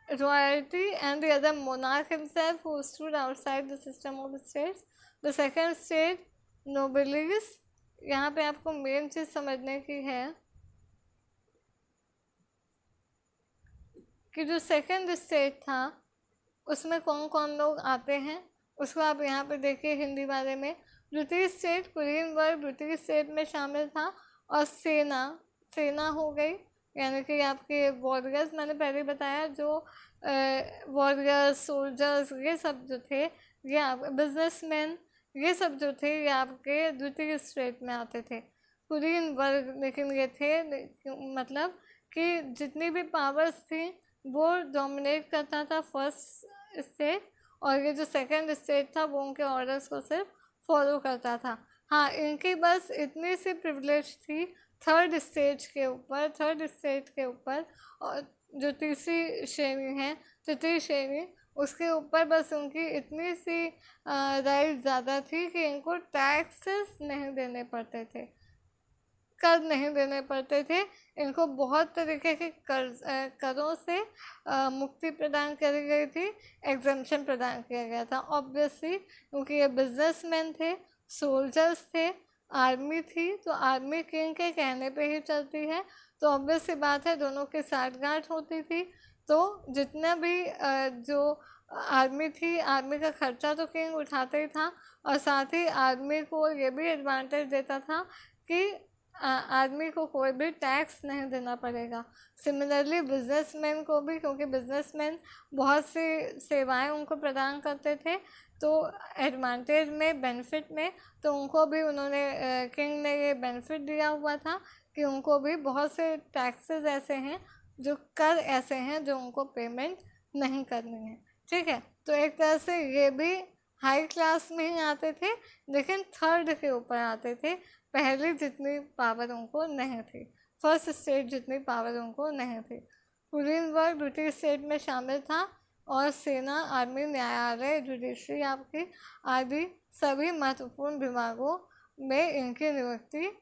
royalty and the other monarch himself who stood outside the system of states. The second stage nobilis, यहाँ पे आपको मेन चीज़ समझने की है कि जो सेकंड स्टेज था उसमें कौन कौन लोग आते हैं, उसको आप यहाँ पे देखिए हिंदी वाले में। ब्रिटिश स्टेट, कुलीन वर्ग ब्रिटिश स्टेट में शामिल था, और सेना हो गई, यानी कि आपके वॉरियर्स, मैंने पहले बताया जो वॉरियर्स, सोल्जर्स, ये सब जो थे, ये आप बिजनेसमैन, ये सब जो थे ये आपके द्वितीय स्टेट में आते थे। कुलीन वर्ग लेकिन ये थे मतलब कि जितनी भी पावर्स थी वो डोमिनेट करता था फर्स्ट स्टेट, और ये जो सेकंड स्टेट था वो उनके ऑर्डर्स को सिर्फ फॉलो करता था। हाँ, इनकी बस इतनी सी प्रिविलेज थी थर्ड स्टेज के ऊपर, और जो तीसरी श्रेणी है, तृतीय श्रेणी, उसके ऊपर बस उनकी इतनी सी राइट ज़्यादा थी कि इनको टैक्सेस नहीं देने पड़ते थे, कर नहीं देने पड़ते थे। इनको बहुत तरीके के करों से मुक्ति प्रदान करी गई थी, एग्जम्पशन प्रदान किया गया था। ऑब्वियसली क्योंकि ये बिजनेसमैन थे, सोल्जर्स थे, आर्मी थी, तो आर्मी किंग के कहने पे ही चलती है, तो ऑब्वियस सी बात है दोनों की साठगांठ होती थी। तो जितना भी जो आर्मी थी, आर्मी का खर्चा तो किंग उठाता ही था, और साथ ही आर्मी को ये भी एडवांटेज देता था कि आदमी को कोई भी टैक्स नहीं देना पड़ेगा। सिमिलरली बिजनेसमैन को भी, क्योंकि बिजनेसमैन बहुत सी सेवाएं उनको प्रदान करते थे, तो एडवांटेज में, बेनिफिट में, तो उनको भी उन्होंने किंग ने ये बेनिफिट दिया हुआ था कि उनको भी बहुत से टैक्सेस ऐसे हैं, जो कर ऐसे हैं जो उनको पेमेंट नहीं करनी है। ठीक है, तो एक तरह से ये भी हाई क्लास में ही आते थे, लेकिन थर्ड के ऊपर आते थे, पहले जितनी पावर उनको नहीं थी। फर्स्ट स्टेट जितनी पावर उनको नहीं थी। कुलीनबर्ग द्वितीय स्टेट में शामिल था और सेना, आर्मी, न्यायालय, जुडिशरी आपकी आदि सभी महत्वपूर्ण विभागों में इनकी नियुक्ति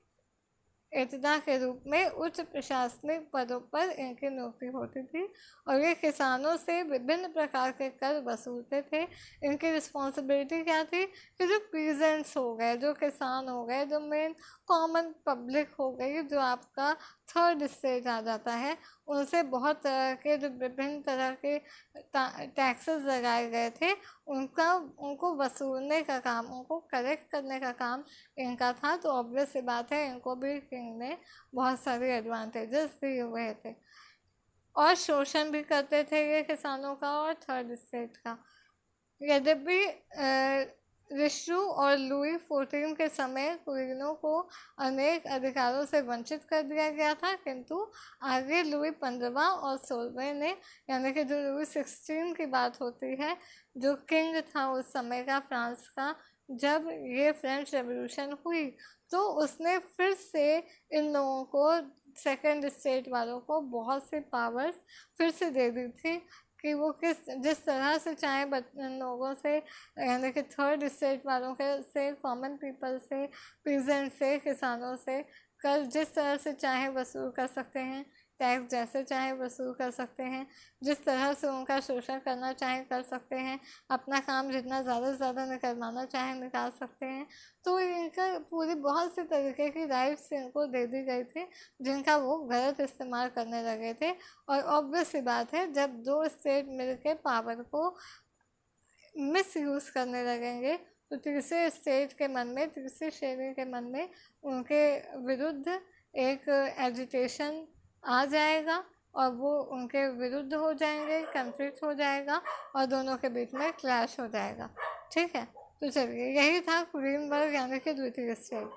इत्दा के रूप में उच्च प्रशासनिक पदों पर इनकी नियुक्ति होती थी और ये किसानों से विभिन्न प्रकार के कर वसूलते थे। इनकी रिस्पॉन्सिबिलिटी क्या थी कि जो पीजेंट्स हो गए, जो किसान हो गए, जो मेन कॉमन पब्लिक हो गई, जो आपका थर्ड स्टेज आ जाता है, उनसे बहुत तरह के जो विभिन्न तरह के टैक्सेस लगाए गए थे उनको वसूलने का काम, उनको कलेक्ट करने का काम इनका था। तो ऑब्वियस सी बात है इनको भी किंग ने बहुत सारे एडवांटेजेस दिए हुए थे और शोषण भी करते थे ये किसानों का और थर्ड स्टेट का। यद्यपि रिशु और लुई 14 के समय कुलीनों को अनेक अधिकारों से वंचित कर दिया गया था, किंतु आगे लुई 15वां और 16वें ने, यानी कि जो लुई 16 की बात होती है, जो किंग था उस समय का फ्रांस का, जब ये फ्रेंच रेवोल्यूशन हुई तो उसने फिर से इन लोगों को, सेकंड स्टेट वालों को, बहुत सी पावर्स फिर से दे दी थी कि वो जिस तरह से चाहे लोगों से, यानी कि थर्ड स्टेट वालों के से, कॉमन पीपल से, पीजेंट से, किसानों से कर जिस तरह से चाहे वसूल कर सकते हैं, टैक्स जैसे चाहे वसूल कर सकते हैं, जिस तरह से उनका शोषण करना चाहे कर सकते हैं, अपना काम जितना ज़्यादा से ज़्यादा निकलवाना चाहे निकाल सकते हैं। तो इनका पूरी बहुत से तरीके की राइट्स इनको दे दी गई थी जिनका वो गलत इस्तेमाल करने लगे थे। और ऑब्वियस सी बात है जब दो स्टेट मिलकर पावर को मिस यूज़ करने लगेंगे तो तीसरे स्टेट के मन में, तीसरी श्रेणी के मन में उनके विरुद्ध एक एजिटेशन आ जाएगा और वो उनके विरुद्ध हो जाएंगे, कन्फ्लिक्ट हो जाएगा और दोनों के बीच में क्लैश हो जाएगा। ठीक है, तो चलिए यही था कुलीनबर्ग यानी कि द्वितीय स्टेट।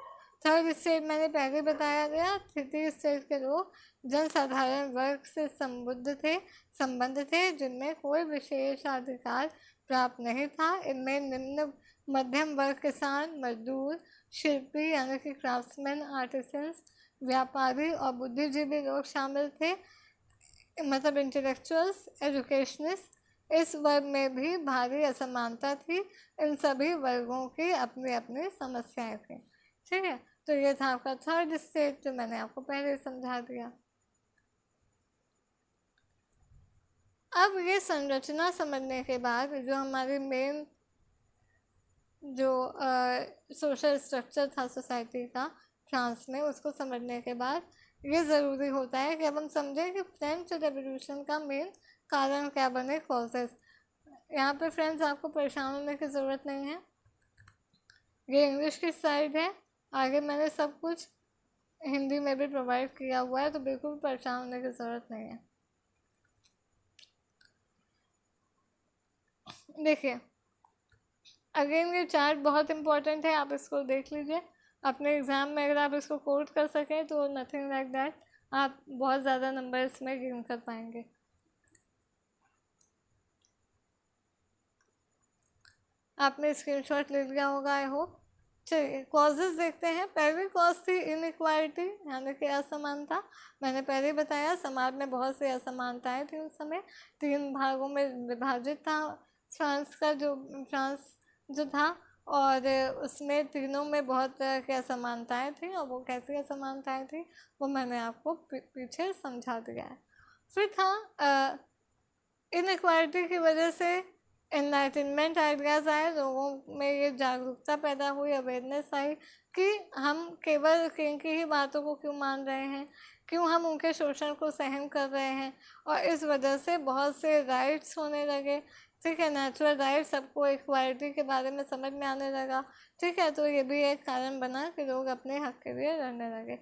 थर्ड स्टेट मैंने पहले बताया गया। तृतीय स्टेट के लोग जनसाधारण वर्ग से संबंध थे जिनमें कोई विशेषाधिकार प्राप्त नहीं था। इनमें निम्न मध्यम वर्ग किसान, मजदूर, शिल्पी यानी कि क्राफ्ट्समैन, आर्टिसंस, व्यापारी और बुद्धिजीवी लोग शामिल थे, मतलब इंटेलेक्चुअल्स, एजुकेशनिस्ट। इस वर्ग में भी भारी असमानता थी। इन सभी वर्गों की अपनी अपनी समस्याएं थी। ठीक है, तो ये था आपका थर्ड स्टेज जो मैंने आपको पहले समझा दिया। अब ये संरचना समझने के बाद जो हमारी मेन जो सोशल स्ट्रक्चर था सोसाइटी का फ्रांस में, उसको समझने के बाद ये ज़रूरी होता है कि अब हम समझें कि फ्रेंच रेवोल्यूशन का मेन कारण क्या बने, कॉजेस। यहाँ पे फ्रेंड्स आपको परेशान होने की ज़रूरत नहीं है, ये इंग्लिश की साइड है, आगे मैंने सब कुछ हिंदी में भी प्रोवाइड किया हुआ है, तो बिल्कुल परेशान होने की ज़रूरत नहीं है। देखिए अगेन ये चार्ट बहुत इंपॉर्टेंट है, आप इसको देख लीजिए अपने एग्ज़ाम में, अगर आप इसको कोट कर सकें तो नथिंग लाइक दैट आप बहुत ज़्यादा नंबर इसमें गेन कर पाएंगे। आपने स्क्रीनशॉट ले लिया होगा आई होप। चलिए कॉजेज़ देखते हैं। पहली कॉज थी इनइक्वालिटी यानी कि असमानता। मैंने पहले बताया समाज में बहुत सी असमानताएं थी उस समय, 3 भागों में विभाजित था फ्रांस जो था, और उसमें तीनों में बहुत तरह की असमानताएँ थी और वो कैसी असमानताएँ थी वो मैंने आपको पीछे समझा दिया है। फिर था इनइक्वालिटी की वजह से एनलाइटनमेंट आइडियाज़ आए, लोगों में ये जागरूकता पैदा हुई, अवेयरनेस आई कि हम केवल किंग की ही बातों को क्यों मान रहे हैं, क्यों हम उनके शोषण को सहन कर रहे हैं, और इस वजह से बहुत से राइट्स होने लगे। ठीक है, नेचुरल राइट, सबको इक्वालिटी के बारे में समझ में आने लगा। ठीक है, तो ये भी एक कारण बना कि लोग अपने हक के लिए लड़ने लगे।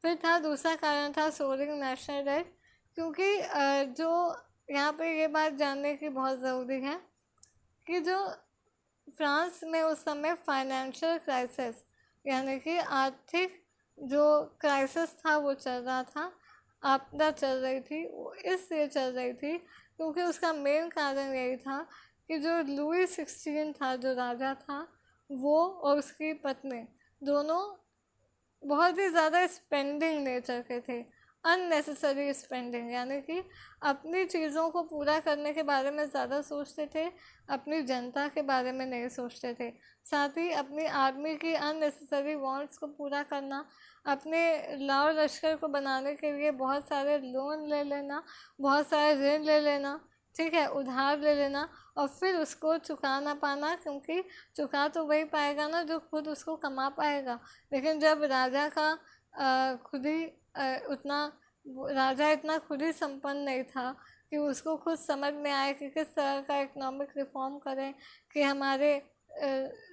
फिर था दूसरा कारण था सोरिंग नेशनल डेट, क्योंकि जो यहाँ पे ये बात जानने की बहुत ज़रूरी है कि जो फ्रांस में उस समय फाइनेंशियल क्राइसिस यानी कि आर्थिक जो क्राइसिस था वो चल रहा था, आपदा चल रही थी, वो इसलिए चल रही थी क्योंकि उसका मेन कारण यही था कि जो लुई 16 था, जो राजा था, वो और उसकी पत्नी दोनों बहुत ही ज़्यादा स्पेंडिंग नेचर के थे अननेसेसरी स्पेंडिंग, यानी कि अपनी चीज़ों को पूरा करने के बारे में ज़्यादा सोचते थे, अपनी जनता के बारे में नहीं सोचते थे। साथ ही अपनी आर्मी की अननेसेसरी वांट्स को पूरा करना, अपने लाव लश्कर को बनाने के लिए बहुत सारे लोन ले लेना, बहुत सारे ऋण ले लेना, ठीक है, उधार ले लेना, और फिर उसको चुका ना पाना, क्योंकि चुका तो वही पाएगा ना जो खुद उसको कमा पाएगा। लेकिन जब राजा का खुद ही उतना राजा इतना खुद ही संपन्न नहीं था कि उसको खुद समझ में आए कि किस तरह का इकोनॉमिक रिफॉर्म करें कि हमारे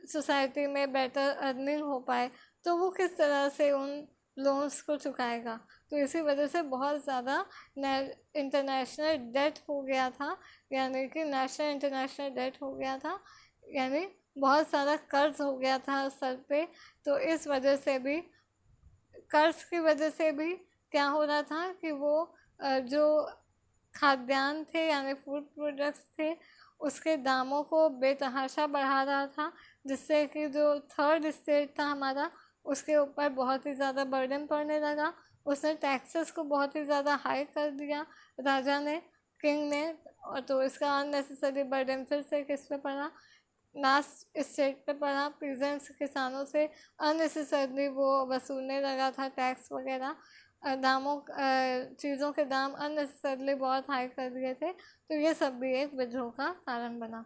सोसाइटी में बेटर अर्निंग हो पाए, तो वो किस तरह से उन लोन्स को चुकाएगा। तो इसी वजह से बहुत ज़्यादा इंटरनेशनल डेट हो गया था, यानी कि नेशनल इंटरनेशनल डेट हो गया था, यानी बहुत सारा कर्ज हो गया था सर पे। तो इस वजह से भी, कर्ज की वजह से भी क्या हो रहा था कि वो जो खाद्यान्न थे यानी फूड प्रोडक्ट्स थे उसके दामों को बेतहाशा बढ़ा रहा था, जिससे कि जो थर्ड स्टेट था हमारा उसके ऊपर बहुत ही ज़्यादा बर्डन पड़ने लगा। उसने टैक्सेस को बहुत ही ज़्यादा हाई कर दिया राजा ने, किंग ने, और तो इसका अननेसेसरी बर्डन फिर से किस पे पड़ा, लास्ट स्टेट पे पड़ा। पीजेंट्स किसानों से अननेसेसरली वो वसूलने लगा था टैक्स वगैरह, दामों चीज़ों के दाम अननेसेसरली बहुत हाई कर दिए थे। तो ये सब भी एक विद्रोह का कारण बना।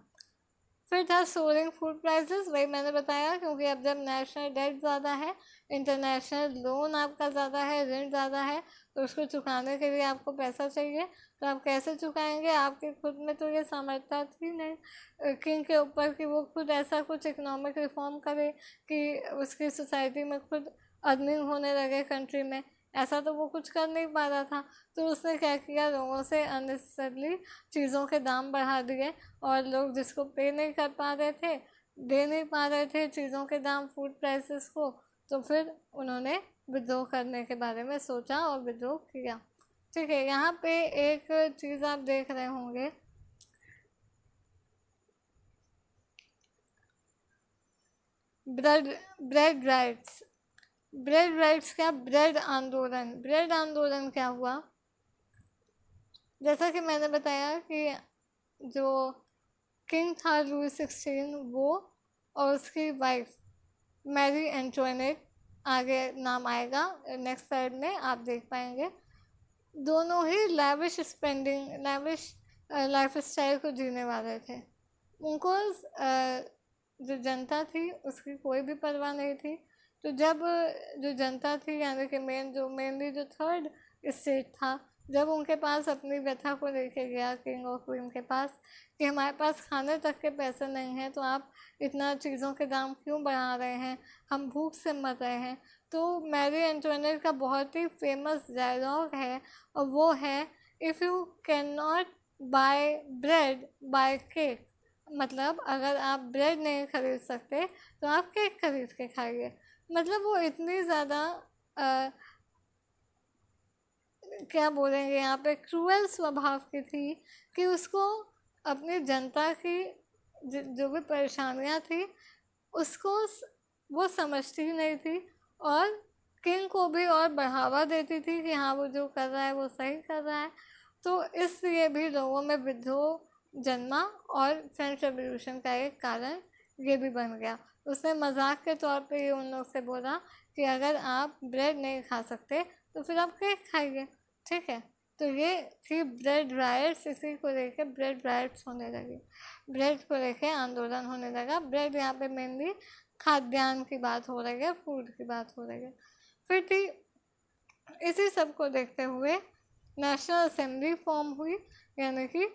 फिर था सोरिंग फूड प्राइसेस, वही मैंने बताया, क्योंकि अब जब नेशनल डेट ज़्यादा है, इंटरनेशनल लोन आपका ज़्यादा है, ऋण ज़्यादा है, तो उसको चुकाने के लिए आपको पैसा चाहिए। तो आप कैसे चुकाएंगे, आपके खुद में तो ये सामर्थ्य थी नहीं किंग के ऊपर कि वो खुद ऐसा कुछ इकोनॉमिक रिफॉर्म करे कि उसकी सोसाइटी में खुद अर्निंग होने लगे कंट्री में। ऐसा तो वो कुछ कर नहीं पा रहा था। तो उसने क्या किया, लोगों से अननेसेसरली चीज़ों के दाम बढ़ा दिए, और लोग जिसको पे नहीं कर पा रहे थे, दे नहीं पा रहे थे चीज़ों के दाम, फूड प्राइसेस को, तो फिर उन्होंने विद्रोह करने के बारे में सोचा और विद्रोह किया। ठीक है, यहाँ पे एक चीज़ आप देख रहे होंगे, bread bread rights. Bread rights क्या, ब्रेड आंदोलन। ब्रेड आंदोलन क्या हुआ, जैसा कि मैंने बताया कि जो किंग था लुई 16 वो, और उसकी वाइफ मैरी एंटोनेट, आगे नाम आएगा नेक्स्ट साइड में आप देख पाएंगे, दोनों ही lavish spending, lavish life style को जीने वाले थे। उनको जो जनता थी उसकी कोई भी परवाह नहीं थी। तो जब जो जनता थी यानी कि मेनली जो थर्ड स्टेट था, जब उनके पास अपनी व्यथा को लेके गया किंग और क्वीन के पास कि हमारे पास खाने तक के पैसे नहीं हैं, तो आप इतना चीज़ों के दाम क्यों बढ़ा रहे हैं, हम भूख से मर रहे हैं। तो मैरी एंटोनेट का बहुत ही फेमस डायलॉग है, और वो है, if you can not buy bread buy cake. मतलब अगर आप ब्रेड नहीं खरीद सकते तो आप केक खरीद के खाइए। मतलब वो इतनी ज़्यादा क्या बोलेंगे यहाँ पे, क्रूअल स्वभाव की थी कि उसको अपनी जनता की जो भी परेशानियाँ थी उसको वो समझती ही नहीं थी, और किंग को भी और बढ़ावा देती थी कि हाँ वो जो कर रहा है वो सही कर रहा है। तो इसलिए भी लोगों में विद्रोह जन्मा, और फ्रेंच रेवोल्यूशन का एक कारण ये भी बन गया। उसने मजाक के तौर पे ये उन लोग से बोला कि अगर आप ब्रेड नहीं खा सकते तो फिर आप केक खाइए। ठीक है, तो ये थी ब्रेड राइट्स। इसी को लेके ब्रेड राइट्स होने लगी, ब्रेड को लेके आंदोलन होने लगा। ब्रेड यहाँ पे मेनली खाद्यान्न की बात हो रही है, फूड की बात हो रही है। फिर थी इसी सब को देखते हुए नेशनल असेंबली फॉर्म हुई, यानी कि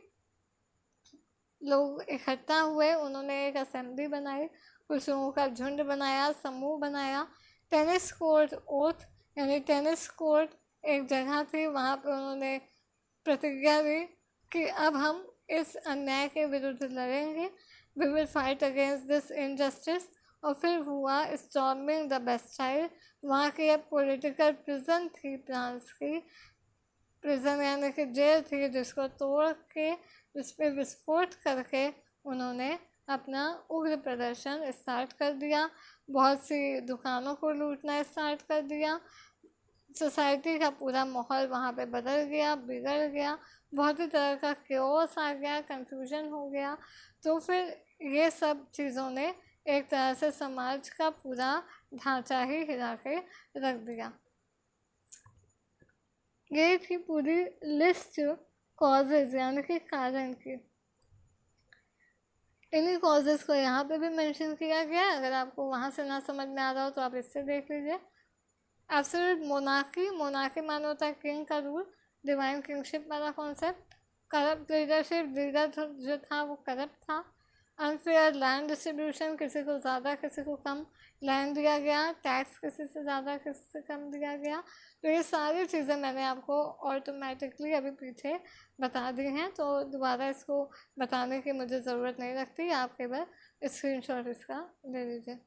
लोग इकट्ठा हुए, उन्होंने एक असेंबली बनाई, कुछ लोगों का झुंड बनाया, समूह बनाया। टेनिस कोर्ट ओथ, यानी टेनिस कोर्ट एक जगह थी, वहाँ पे उन्होंने प्रतिज्ञा दी कि अब हम इस अन्याय के विरुद्ध लड़ेंगे, we will fight against this injustice. और फिर हुआ स्टॉर्मिंग द बेस्टाइल। वहाँ की एक पॉलिटिकल प्रिजन थी, फ्रांस की प्रिजन यानी कि जेल थी, जिसको तोड़ के उस पर विस्फोट करके उन्होंने अपना उग्र प्रदर्शन स्टार्ट कर दिया, बहुत सी दुकानों को लूटना स्टार्ट कर दिया, सोसाइटी का पूरा माहौल वहाँ पे बदल गया, बिगड़ गया, बहुत ही तरह का केओस आ गया, कंफ्यूजन हो गया। तो फिर ये सब चीज़ों ने एक तरह से समाज का पूरा ढांचा ही हिला के रख दिया। ये थी पूरी लिस्ट कॉजेज यानी कि कारण की। इन्हीं कॉजेज को यहाँ पे भी मेंशन किया गया है। अगर आपको वहाँ से ना समझ में आ रहा हो तो आप इससे देख लीजिए। एब्सोल्यूट मोनार्की, मोनार्की मानो होता है किंग का रूल, डिवाइन किंगशिप वाला कॉन्सेप्ट। करप्ट लीडरशिप, लीडर जो था वो करप्ट था। अनफेयर लैंड डिस्ट्रीब्यूशन, किसी को ज़्यादा किसी को कम लैंड दिया गया, टैक्स किसी से ज़्यादा किसी से कम दिया गया। तो ये सारी चीज़ें मैंने आपको ऑटोमेटिकली अभी पीछे बता दी हैं, तो दोबारा इसको बताने की मुझे ज़रूरत नहीं लगती। आप केवल स्क्रीनशॉट इसका ले लीजिए।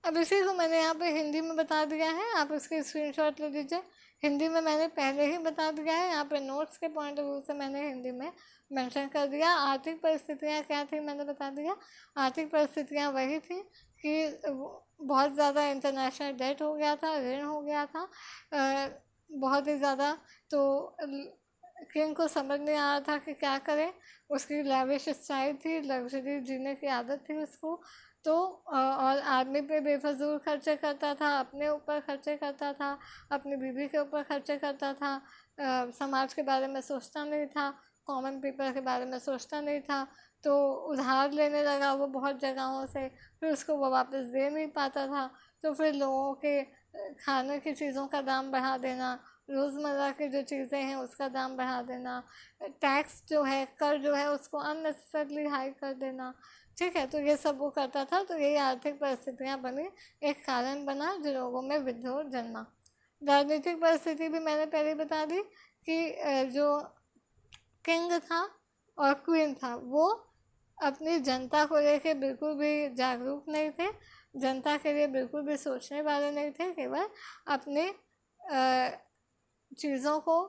अब इसी को मैंने यहाँ पे हिंदी में बता दिया है, आप इसके स्क्रीनशॉट ले लीजिए। हिंदी में मैंने पहले ही बता दिया है, यहाँ पे नोट्स के पॉइंट ऑफ व्यू से मैंने हिंदी में मेंशन कर दिया। आर्थिक परिस्थितियाँ क्या थी मैंने बता दिया। आर्थिक परिस्थितियाँ वही थी कि बहुत ज़्यादा इंटरनेशनल डेट हो गया था, ऋण हो गया था बहुत ही ज़्यादा। तो किंग को समझ नहीं आ रहा था कि क्या करें। उसकी लैविश स्टाइल थी, लग्जरी जीने की आदत थी उसको। तो और आदमी पे बेफजूल खर्चे करता था, अपने ऊपर खर्चे करता था, अपनी बीवी के ऊपर खर्चे करता था, समाज के बारे में सोचता नहीं था, कॉमन पीपल के बारे में सोचता नहीं था। तो उधार लेने लगा वो बहुत जगहों से, फिर उसको वो वापस दे नहीं पाता था। तो फिर लोगों के खाने की चीज़ों का दाम बढ़ा देना, रोज़मर्रा की जो चीज़ें हैं उसका दाम बढ़ा देना, टैक्स जो है, कर जो है उसको अननेसेसरली हाई कर देना। ठीक है, तो ये सब वो करता था। तो यही आर्थिक परिस्थितियाँ बनी, एक कारण बना जो लोगों में विद्रोह जन्मा। राजनीतिक परिस्थिति भी मैंने पहले बता दी कि जो किंग था और क्वीन था वो अपनी जनता को लेके बिल्कुल भी जागरूक नहीं थे, जनता के लिए बिल्कुल भी सोचने वाले नहीं थे, केवल अपने चीज़ों को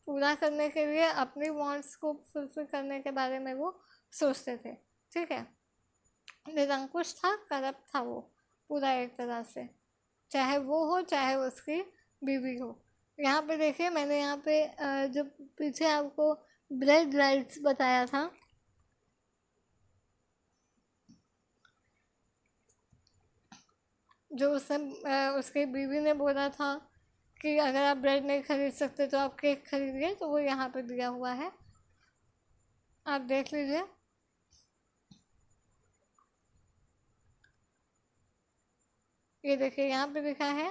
पूरा करने के लिए, अपनी वांट्स को फुलफिल करने के बारे में वो सोचते थे। ठीक है, निरंकुश था, करप्ट था वो पूरा एक तरह से, चाहे वो हो चाहे उसकी बीवी हो। यहाँ पे देखिए मैंने यहाँ पे जो पीछे आपको ब्रेड राइट्स बताया था, जो उसने उसकी बीवी ने बोला था कि अगर आप ब्रेड नहीं खरीद सकते तो आप केक खरीदिए, तो वो यहाँ पे दिया हुआ है, आप देख लीजिए। ये देखिए यहाँ पे लिखा है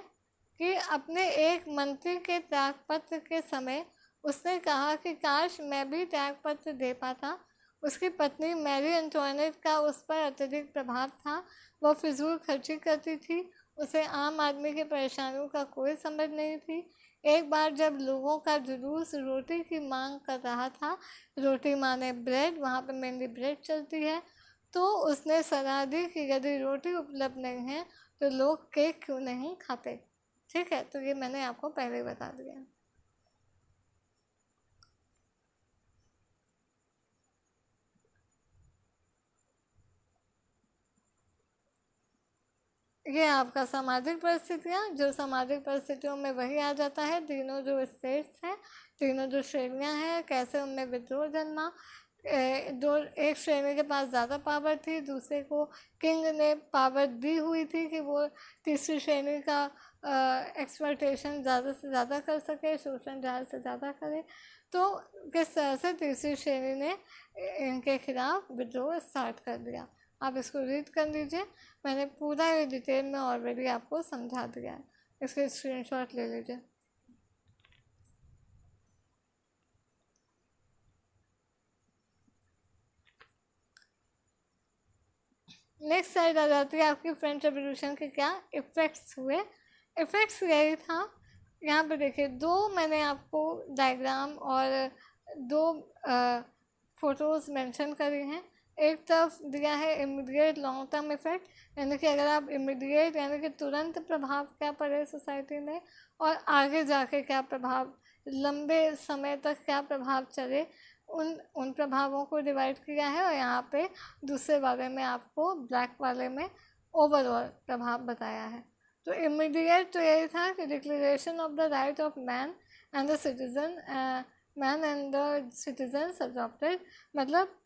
कि अपने एक मंत्री के त्यागपत्र के समय उसने कहा कि काश मैं भी त्यागपत्र दे पाता। उसकी पत्नी मैरी एंटोनेट का उस पर अत्यधिक प्रभाव था, वह फिजूल खर्ची करती थी, उसे आम आदमी की परेशानियों का कोई समझ नहीं थी। एक बार जब लोगों का जुलूस रोटी की मांग कर रहा था, रोटी माने ब्रेड, वहाँ पे मेनली ब्रेड चलती है, तो उसने सलाह दी कि यदि रोटी उपलब्ध नहीं है तो लोग केक क्यों नहीं खाते। ठीक है, तो ये मैंने आपको पहले ही बता दिया। ये आपका सामाजिक परिस्थितियाँ, जो सामाजिक परिस्थितियों में वही आ जाता है, तीनों जो स्टेट्स हैं, तीनों जो श्रेणियाँ हैं, कैसे उनमें विद्रोह जन्मा। दो, एक श्रेणी के पास ज़्यादा पावर थी, दूसरे को किंग ने पावर दी हुई थी कि वो तीसरी श्रेणी का एक्सप्लॉयटेशन ज़्यादा से ज़्यादा कर सके, शोषण ज़्यादा से ज़्यादा करे। तो किस तरह से तीसरी श्रेणी ने इनके खिलाफ विद्रोह स्टार्ट कर दिया, आप इसको रीड कर लीजिए। मैंने पूरा ये डिटेल में ऑलरेडी आपको समझा दिया है, इसके स्क्रीनशॉट ले लीजिए। नेक्स्ट साइड आ जाती है आपकी फ्रेंच रेवोल्यूशन के क्या इफ़ेक्ट्स हुए। इफ़ेक्ट्स यही था, यहाँ पे देखिए दो मैंने आपको डायग्राम और दो फ़ोटोज़ मेंशन करी हैं। एक तरफ दिया है इमीडिएट लॉन्ग टर्म इफ़ेक्ट, यानी कि अगर आप इमीडिएट यानी कि तुरंत प्रभाव क्या पड़े सोसाइटी में, और आगे जाके क्या प्रभाव, लंबे समय तक क्या प्रभाव चले, उन प्रभावों को डिवाइड किया है। और यहाँ पे दूसरे वाले में आपको ब्लैक वाले में ओवरऑल प्रभाव बताया है। तो इमीडिएट तो यही था कि declaration of the right of man and the citizen, man and the citizens adopted, मतलब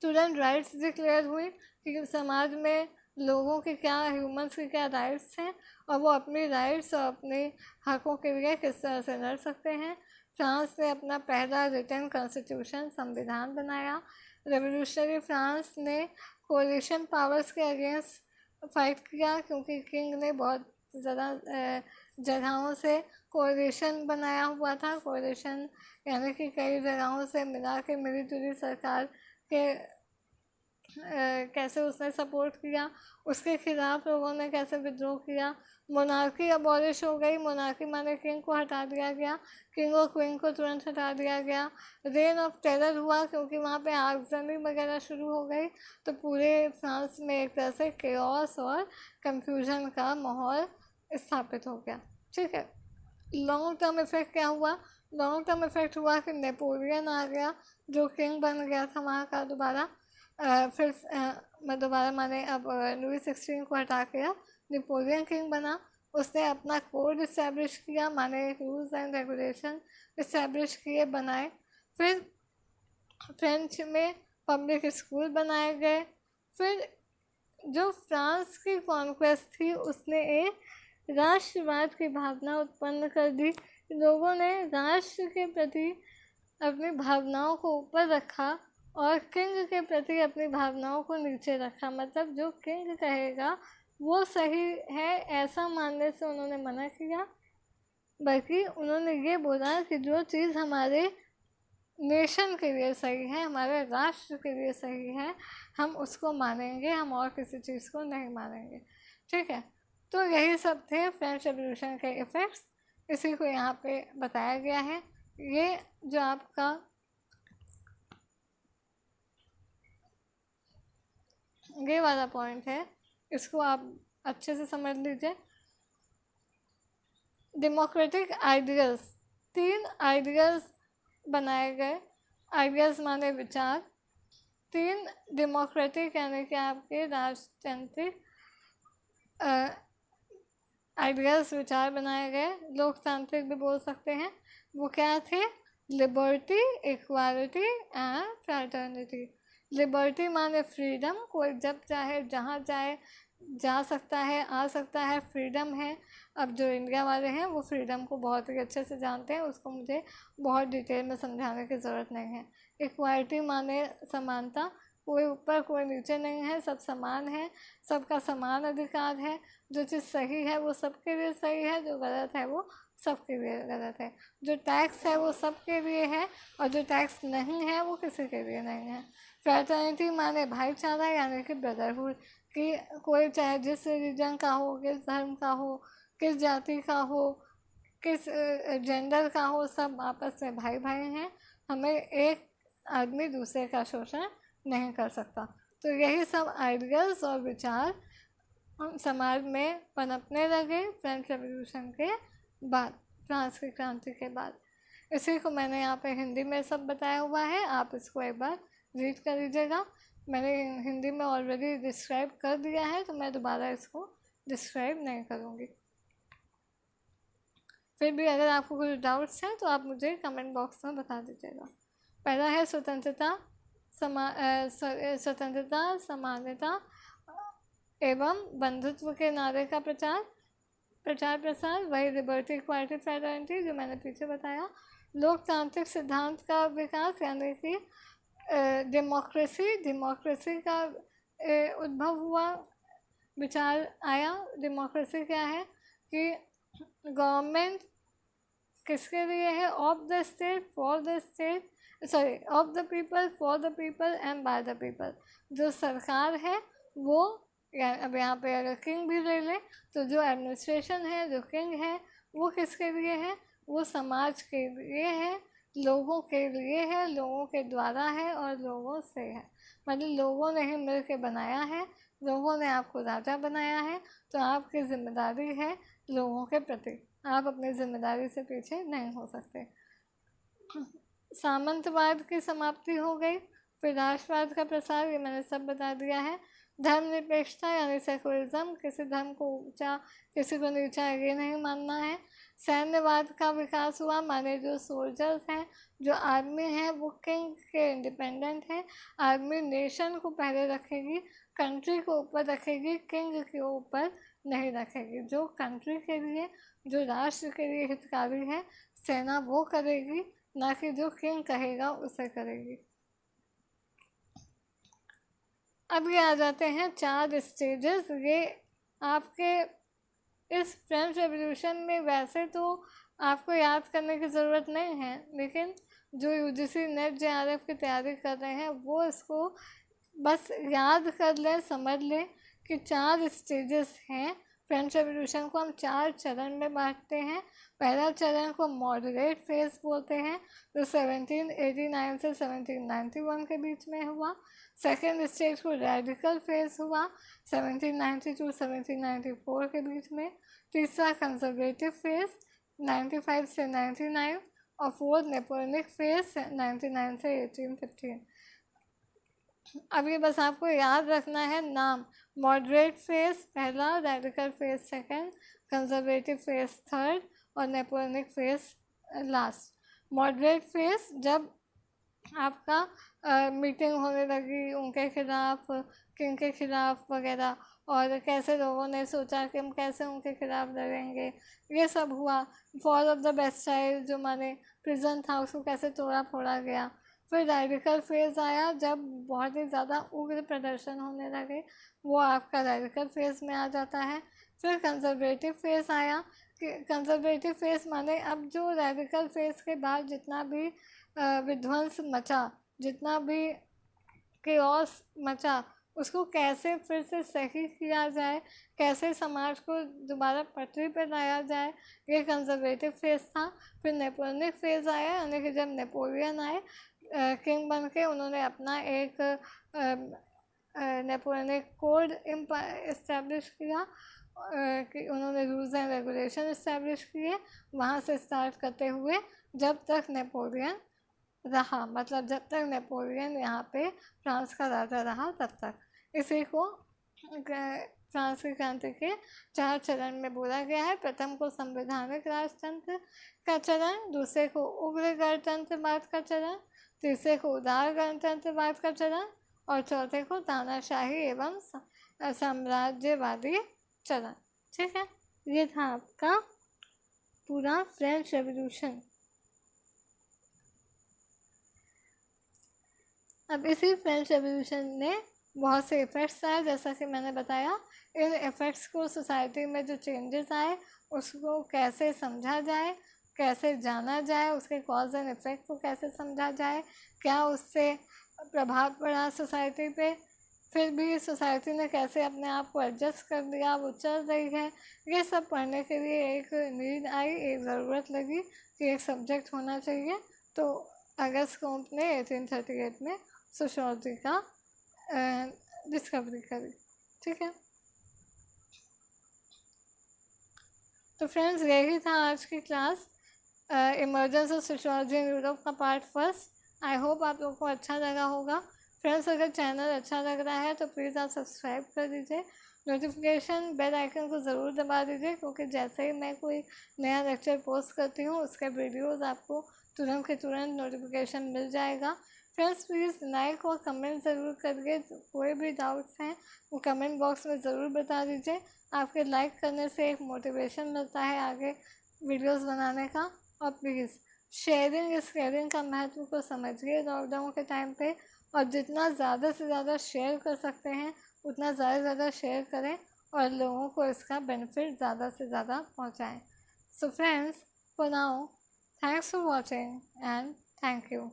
तुरंत राइट्स डिक्लेयर हुई कि समाज में लोगों के क्या, ह्यूमंस के क्या राइट्स हैं और वो अपनी राइट्स और अपने हकों के लिए किस तरह से लड़ सकते हैं। फ्रांस ने अपना पहला रिटन कॉन्स्टिट्यूशन, संविधान बनाया। रेवोल्यूशनरी फ्रांस ने कोलिशन पावर्स के अगेंस्ट फाइट किया क्योंकि किंग ने बहुत ज़्यादा जगहों से कोलिशन बनाया हुआ था। कोलिशन यानी कि कई जगहों से मिला के मिली जुली सरकार के कैसे उसने सपोर्ट किया, उसके खिलाफ लोगों ने कैसे विद्रोह किया। मोनार्की अबॉलिश हो गई, मोनार्की माने किंग को हटा दिया गया, किंग और क्वीन को तुरंत हटा दिया गया। रेन ऑफ टेरर हुआ क्योंकि वहाँ पे आगजनी वगैरह शुरू हो गई, तो पूरे फ्रांस में एक तरह से केओस और कंफ्यूजन का माहौल स्थापित हो गया। ठीक है, लॉन्ग टर्म इफेक्ट क्या हुआ? लॉन्ग टर्म इफेक्ट हुआ कि नेपोलियन आ गया जो किंग बन गया था वहाँ का दोबारा। फिर मैं दोबारा माने अब लुई 16 को हटा के नेपोलियन किंग बना। उसने अपना कोड इस्टेब्लिश किया, माने रूल्स एंड रेगुलेशन इस्टेब्लिश किए, बनाए। फिर फ्रेंच में पब्लिक स्कूल बनाए गए। फिर जो फ्रांस की कॉन्क्वेस्ट थी उसने एक राष्ट्रवाद की भावना उत्पन्न कर दी। लोगों ने राष्ट्र के प्रति अपनी भावनाओं को ऊपर रखा और किंग के प्रति अपनी भावनाओं को नीचे रखा। मतलब जो किंग कहेगा वो सही है ऐसा मानने से उन्होंने मना किया, बल्कि उन्होंने ये बोला कि जो चीज़ हमारे नेशन के लिए सही है, हमारे राष्ट्र के लिए सही है, हम उसको मानेंगे, हम और किसी चीज़ को नहीं मानेंगे। ठीक है, तो यही सब थे फ्रेंच रेवोल्यूशन के इफ़ेक्ट्स, इसी को यहाँ पे बताया गया है। ये जो आपका ये वाला पॉइंट है इसको आप अच्छे से समझ लीजिए। डेमोक्रेटिक आइडियल्स, 3 आइडियल्स बनाए गए। आइडियल्स माने विचार। 3 डेमोक्रेटिक यानी कि आपके राजतांत्रिक आइडियल्स, विचार बनाए गए, लोकतांत्रिक भी बोल सकते हैं। वो क्या थे? Liberty, equality and fraternity. Liberty माने फ्रीडम, कोई जब चाहे जहाँ चाहे जा सकता है, आ सकता है, फ्रीडम है। अब जो इंडिया वाले हैं वो फ्रीडम को बहुत ही अच्छे से जानते हैं, उसको मुझे बहुत डिटेल में समझाने की ज़रूरत नहीं है। इक्वालिटी माने समानता, कोई ऊपर कोई नीचे नहीं है, सब समान है, सबका समान अधिकार है। जो चीज़ सही है वो सबके लिए सही है, जो गलत है वो सबके लिए गलत है। जो टैक्स है वो सबके लिए है और जो टैक्स नहीं है वो किसी के लिए नहीं है। फ्रैटर्निटी माने भाईचारा यानी कि ब्रदरहुड, कि कोई चाहे जिस रिलीजन का हो, किस धर्म का हो, किस जाति का हो, किस जेंडर का हो, सब आपस में भाई भाई हैं। हमें एक आदमी दूसरे का शोषण नहीं कर सकता। तो यही सब आइडियल्स और विचार समाज में पनपने लगे फ्रेंच रेवोल्यूशन के बाद, फ्रांस की क्रांति के बाद। इसी को मैंने यहाँ पे हिंदी में सब बताया हुआ है, आप इसको एक बार रीड कर लीजिएगा। मैंने हिंदी में ऑलरेडी डिस्क्राइब कर दिया है तो मैं दोबारा इसको डिस्क्राइब नहीं करूँगी। फिर भी अगर आपको कुछ डाउट्स हैं तो आप मुझे कमेंट बॉक्स में बता दीजिएगा। पहला है स्वतंत्रता, स्वतंत्रता, समानता एवं बंधुत्व के नारे का प्रचार प्रसार, वही लिबर्टी, इक्वालिटी, फ्रैटर्निटी जो मैंने पीछे बताया। लोकतांत्रिक सिद्धांत का विकास यानी कि डेमोक्रेसी का उद्भव हुआ, विचार आया। डेमोक्रेसी क्या है कि गवर्नमेंट किसके लिए है? Of the state, for the state, sorry, of the people, for the people and by the people. जो सरकार है वो, अब यहाँ पे अगर किंग भी ले लें तो जो एडमिनिस्ट्रेशन है, जो किंग है, वो किसके लिए है? वो समाज के लिए है, लोगों के लिए है, लोगों के द्वारा है और लोगों से है। मतलब लोगों ने ही मिल के बनाया है, लोगों ने आपको राजा बनाया है, तो आपकी जिम्मेदारी है लोगों के प्रति, आप अपनी जिम्मेदारी से पीछे नहीं हो सकते। सामंतवाद की समाप्ति हो गई, फिर राष्ट्रवाद का प्रसार, ये मैंने सब बता दिया है। धर्मनिरपेक्षता यानी सेकुलरिज्म, किसी धर्म को ऊंचा किसी को नीचा ये नहीं मानना है। सैन्यवाद का विकास हुआ, माने जो सोल्जर्स हैं, जो आर्मी है वो किंग के इंडिपेंडेंट है। आर्मी नेशन को पहले रखेगी, कंट्री को ऊपर रखेगी, किंग के ऊपर नहीं रखेगी। जो कंट्री के लिए, जो राष्ट्र के लिए हितकारी है, सेना वो करेगी, ना कि जो किंग कहेगा उसे करेगी। अब ये आ जाते हैं 4 स्टेजेस। ये आपके इस फ्रेंच रेवोल्यूशन में वैसे तो आपको याद करने की ज़रूरत नहीं है, लेकिन जो यूजीसी नेट जेआरएफ की तैयारी कर रहे हैं वो इसको बस याद कर लें, समझ लें कि 4 स्टेजेस हैं। फ्रेंच रेवोल्यूशन को हम 4 चरण में बांटते हैं। पहला चरण को मॉडरेट फेज बोलते हैं, जो 1789 से 1791 के बीच में हुआ। सेकेंड स्टेज को रेडिकल फेज हुआ, 1792 1794 के बीच में। तीसरा कंजर्वेटिव फेज 95 से 99, और फोर्थ नेपोलियनिक फेज 99 से 1815। अब ये बस आपको याद रखना है नाम। मॉडरेट फेज पहला, radical phase second, conservative phase third, और Napoleonic phase last. Moderate phase जब आपका मीटिंग होने लगी उनके खिलाफ, किंग के खिलाफ वगैरह, और कैसे लोगों ने सोचा कि हम कैसे उनके खिलाफ लड़ेंगे, ये सब हुआ। फॉल ऑफ द बेस्टाइल, जो माने प्रिजन था, उसको कैसे तोड़ा फोड़ा गया। फिर रेडिकल फेज आया जब बहुत ही ज़्यादा उग्र प्रदर्शन होने लगे, वो आपका रेडिकल फेज में आ जाता है। फिर कंजर्वेटिव फेज आया, कि कंजर्वेटिव फेज माने अब जो रेडिकल फेज के बाद जितना भी विध्वंस मचा, जितना भी केओस मचा, उसको कैसे फिर से सही किया जाए, कैसे समाज को दोबारा पटरी पर लाया जाए, ये कंजर्वेटिव फेज था। फिर नेपोलियनिक फेज आया, यानी कि जब नेपोलियन आए किंग बन के, उन्होंने अपना एक नेपोलियनिक कोड इस्टेब्लिश किया, कि उन्होंने रूल्स एंड रेगुलेशन इस्टेब्लिश किए। वहाँ से स्टार्ट करते हुए जब तक नेपोलियन रहा, मतलब जब तक नेपोलियन यहाँ पे फ्रांस का राजा रहा तब तक। इसी को फ्रांस की क्रांति के 4 चरण में बोला गया है। प्रथम को संवैधानिक राजतंत्र का चरण, दूसरे को उग्र गणतंत्रवाद का चरण, तीसरे को उदार गणतंत्रवाद का चरण, और चौथे को तानाशाही एवं साम्राज्यवादी चरण। ठीक है, ये था आपका पूरा फ्रेंच रेवोल्यूशन। अब इसी फ्रेंच रेवोल्यूशन ने बहुत से इफ़ेक्ट्स आए, जैसा कि मैंने बताया। इन इफ़ेक्ट्स को सोसाइटी में जो चेंजेस आए उसको कैसे समझा जाए, कैसे जाना जाए, उसके कॉज एंड इफ़ेक्ट को कैसे समझा जाए, क्या उससे प्रभाव पड़ा सोसाइटी पे, फिर भी सोसाइटी ने कैसे अपने आप को एडजस्ट कर दिया, वो चल रही है, ये सब पढ़ने के लिए एक नीड आई, एक ज़रूरत लगी कि एक सब्जेक्ट होना चाहिए। तो अगस्त कोम्प ने 1838 में सोशियोलॉजी का डिस्कवरी करी। ठीक है, तो फ्रेंड्स यही था आज की class, emergence of sociology in Europe का पार्ट फर्स्ट। आई होप आप लोगों को अच्छा लगा होगा। फ्रेंड्स अगर चैनल अच्छा लग रहा है तो प्लीज़ आप सब्सक्राइब कर दीजिए, नोटिफिकेशन बेल आइकन को ज़रूर दबा दीजिए, क्योंकि जैसे ही मैं कोई नया लेक्चर पोस्ट करती हूँ उसके वीडियोस आपको तुरंत के तुरंत नोटिफिकेशन मिल जाएगा। फ्रेंड्स प्लीज़ लाइक और कमेंट ज़रूर करिए, कोई भी डाउट्स हैं वो कमेंट बॉक्स में ज़रूर बता दीजिए। आपके लाइक करने से एक मोटिवेशन मिलता है आगे वीडियोस बनाने का। और प्लीज़ शेयरिंग इस केयरिंग का महत्व को समझिए लॉकडाउन के टाइम पे, और जितना ज़्यादा से ज़्यादा शेयर कर सकते हैं उतना ज़्यादा शेयर करें और लोगों को इसका बेनिफिट ज़्यादा से ज़्यादा पहुंचाएं। So friends, for now, thanks for watching and thank you.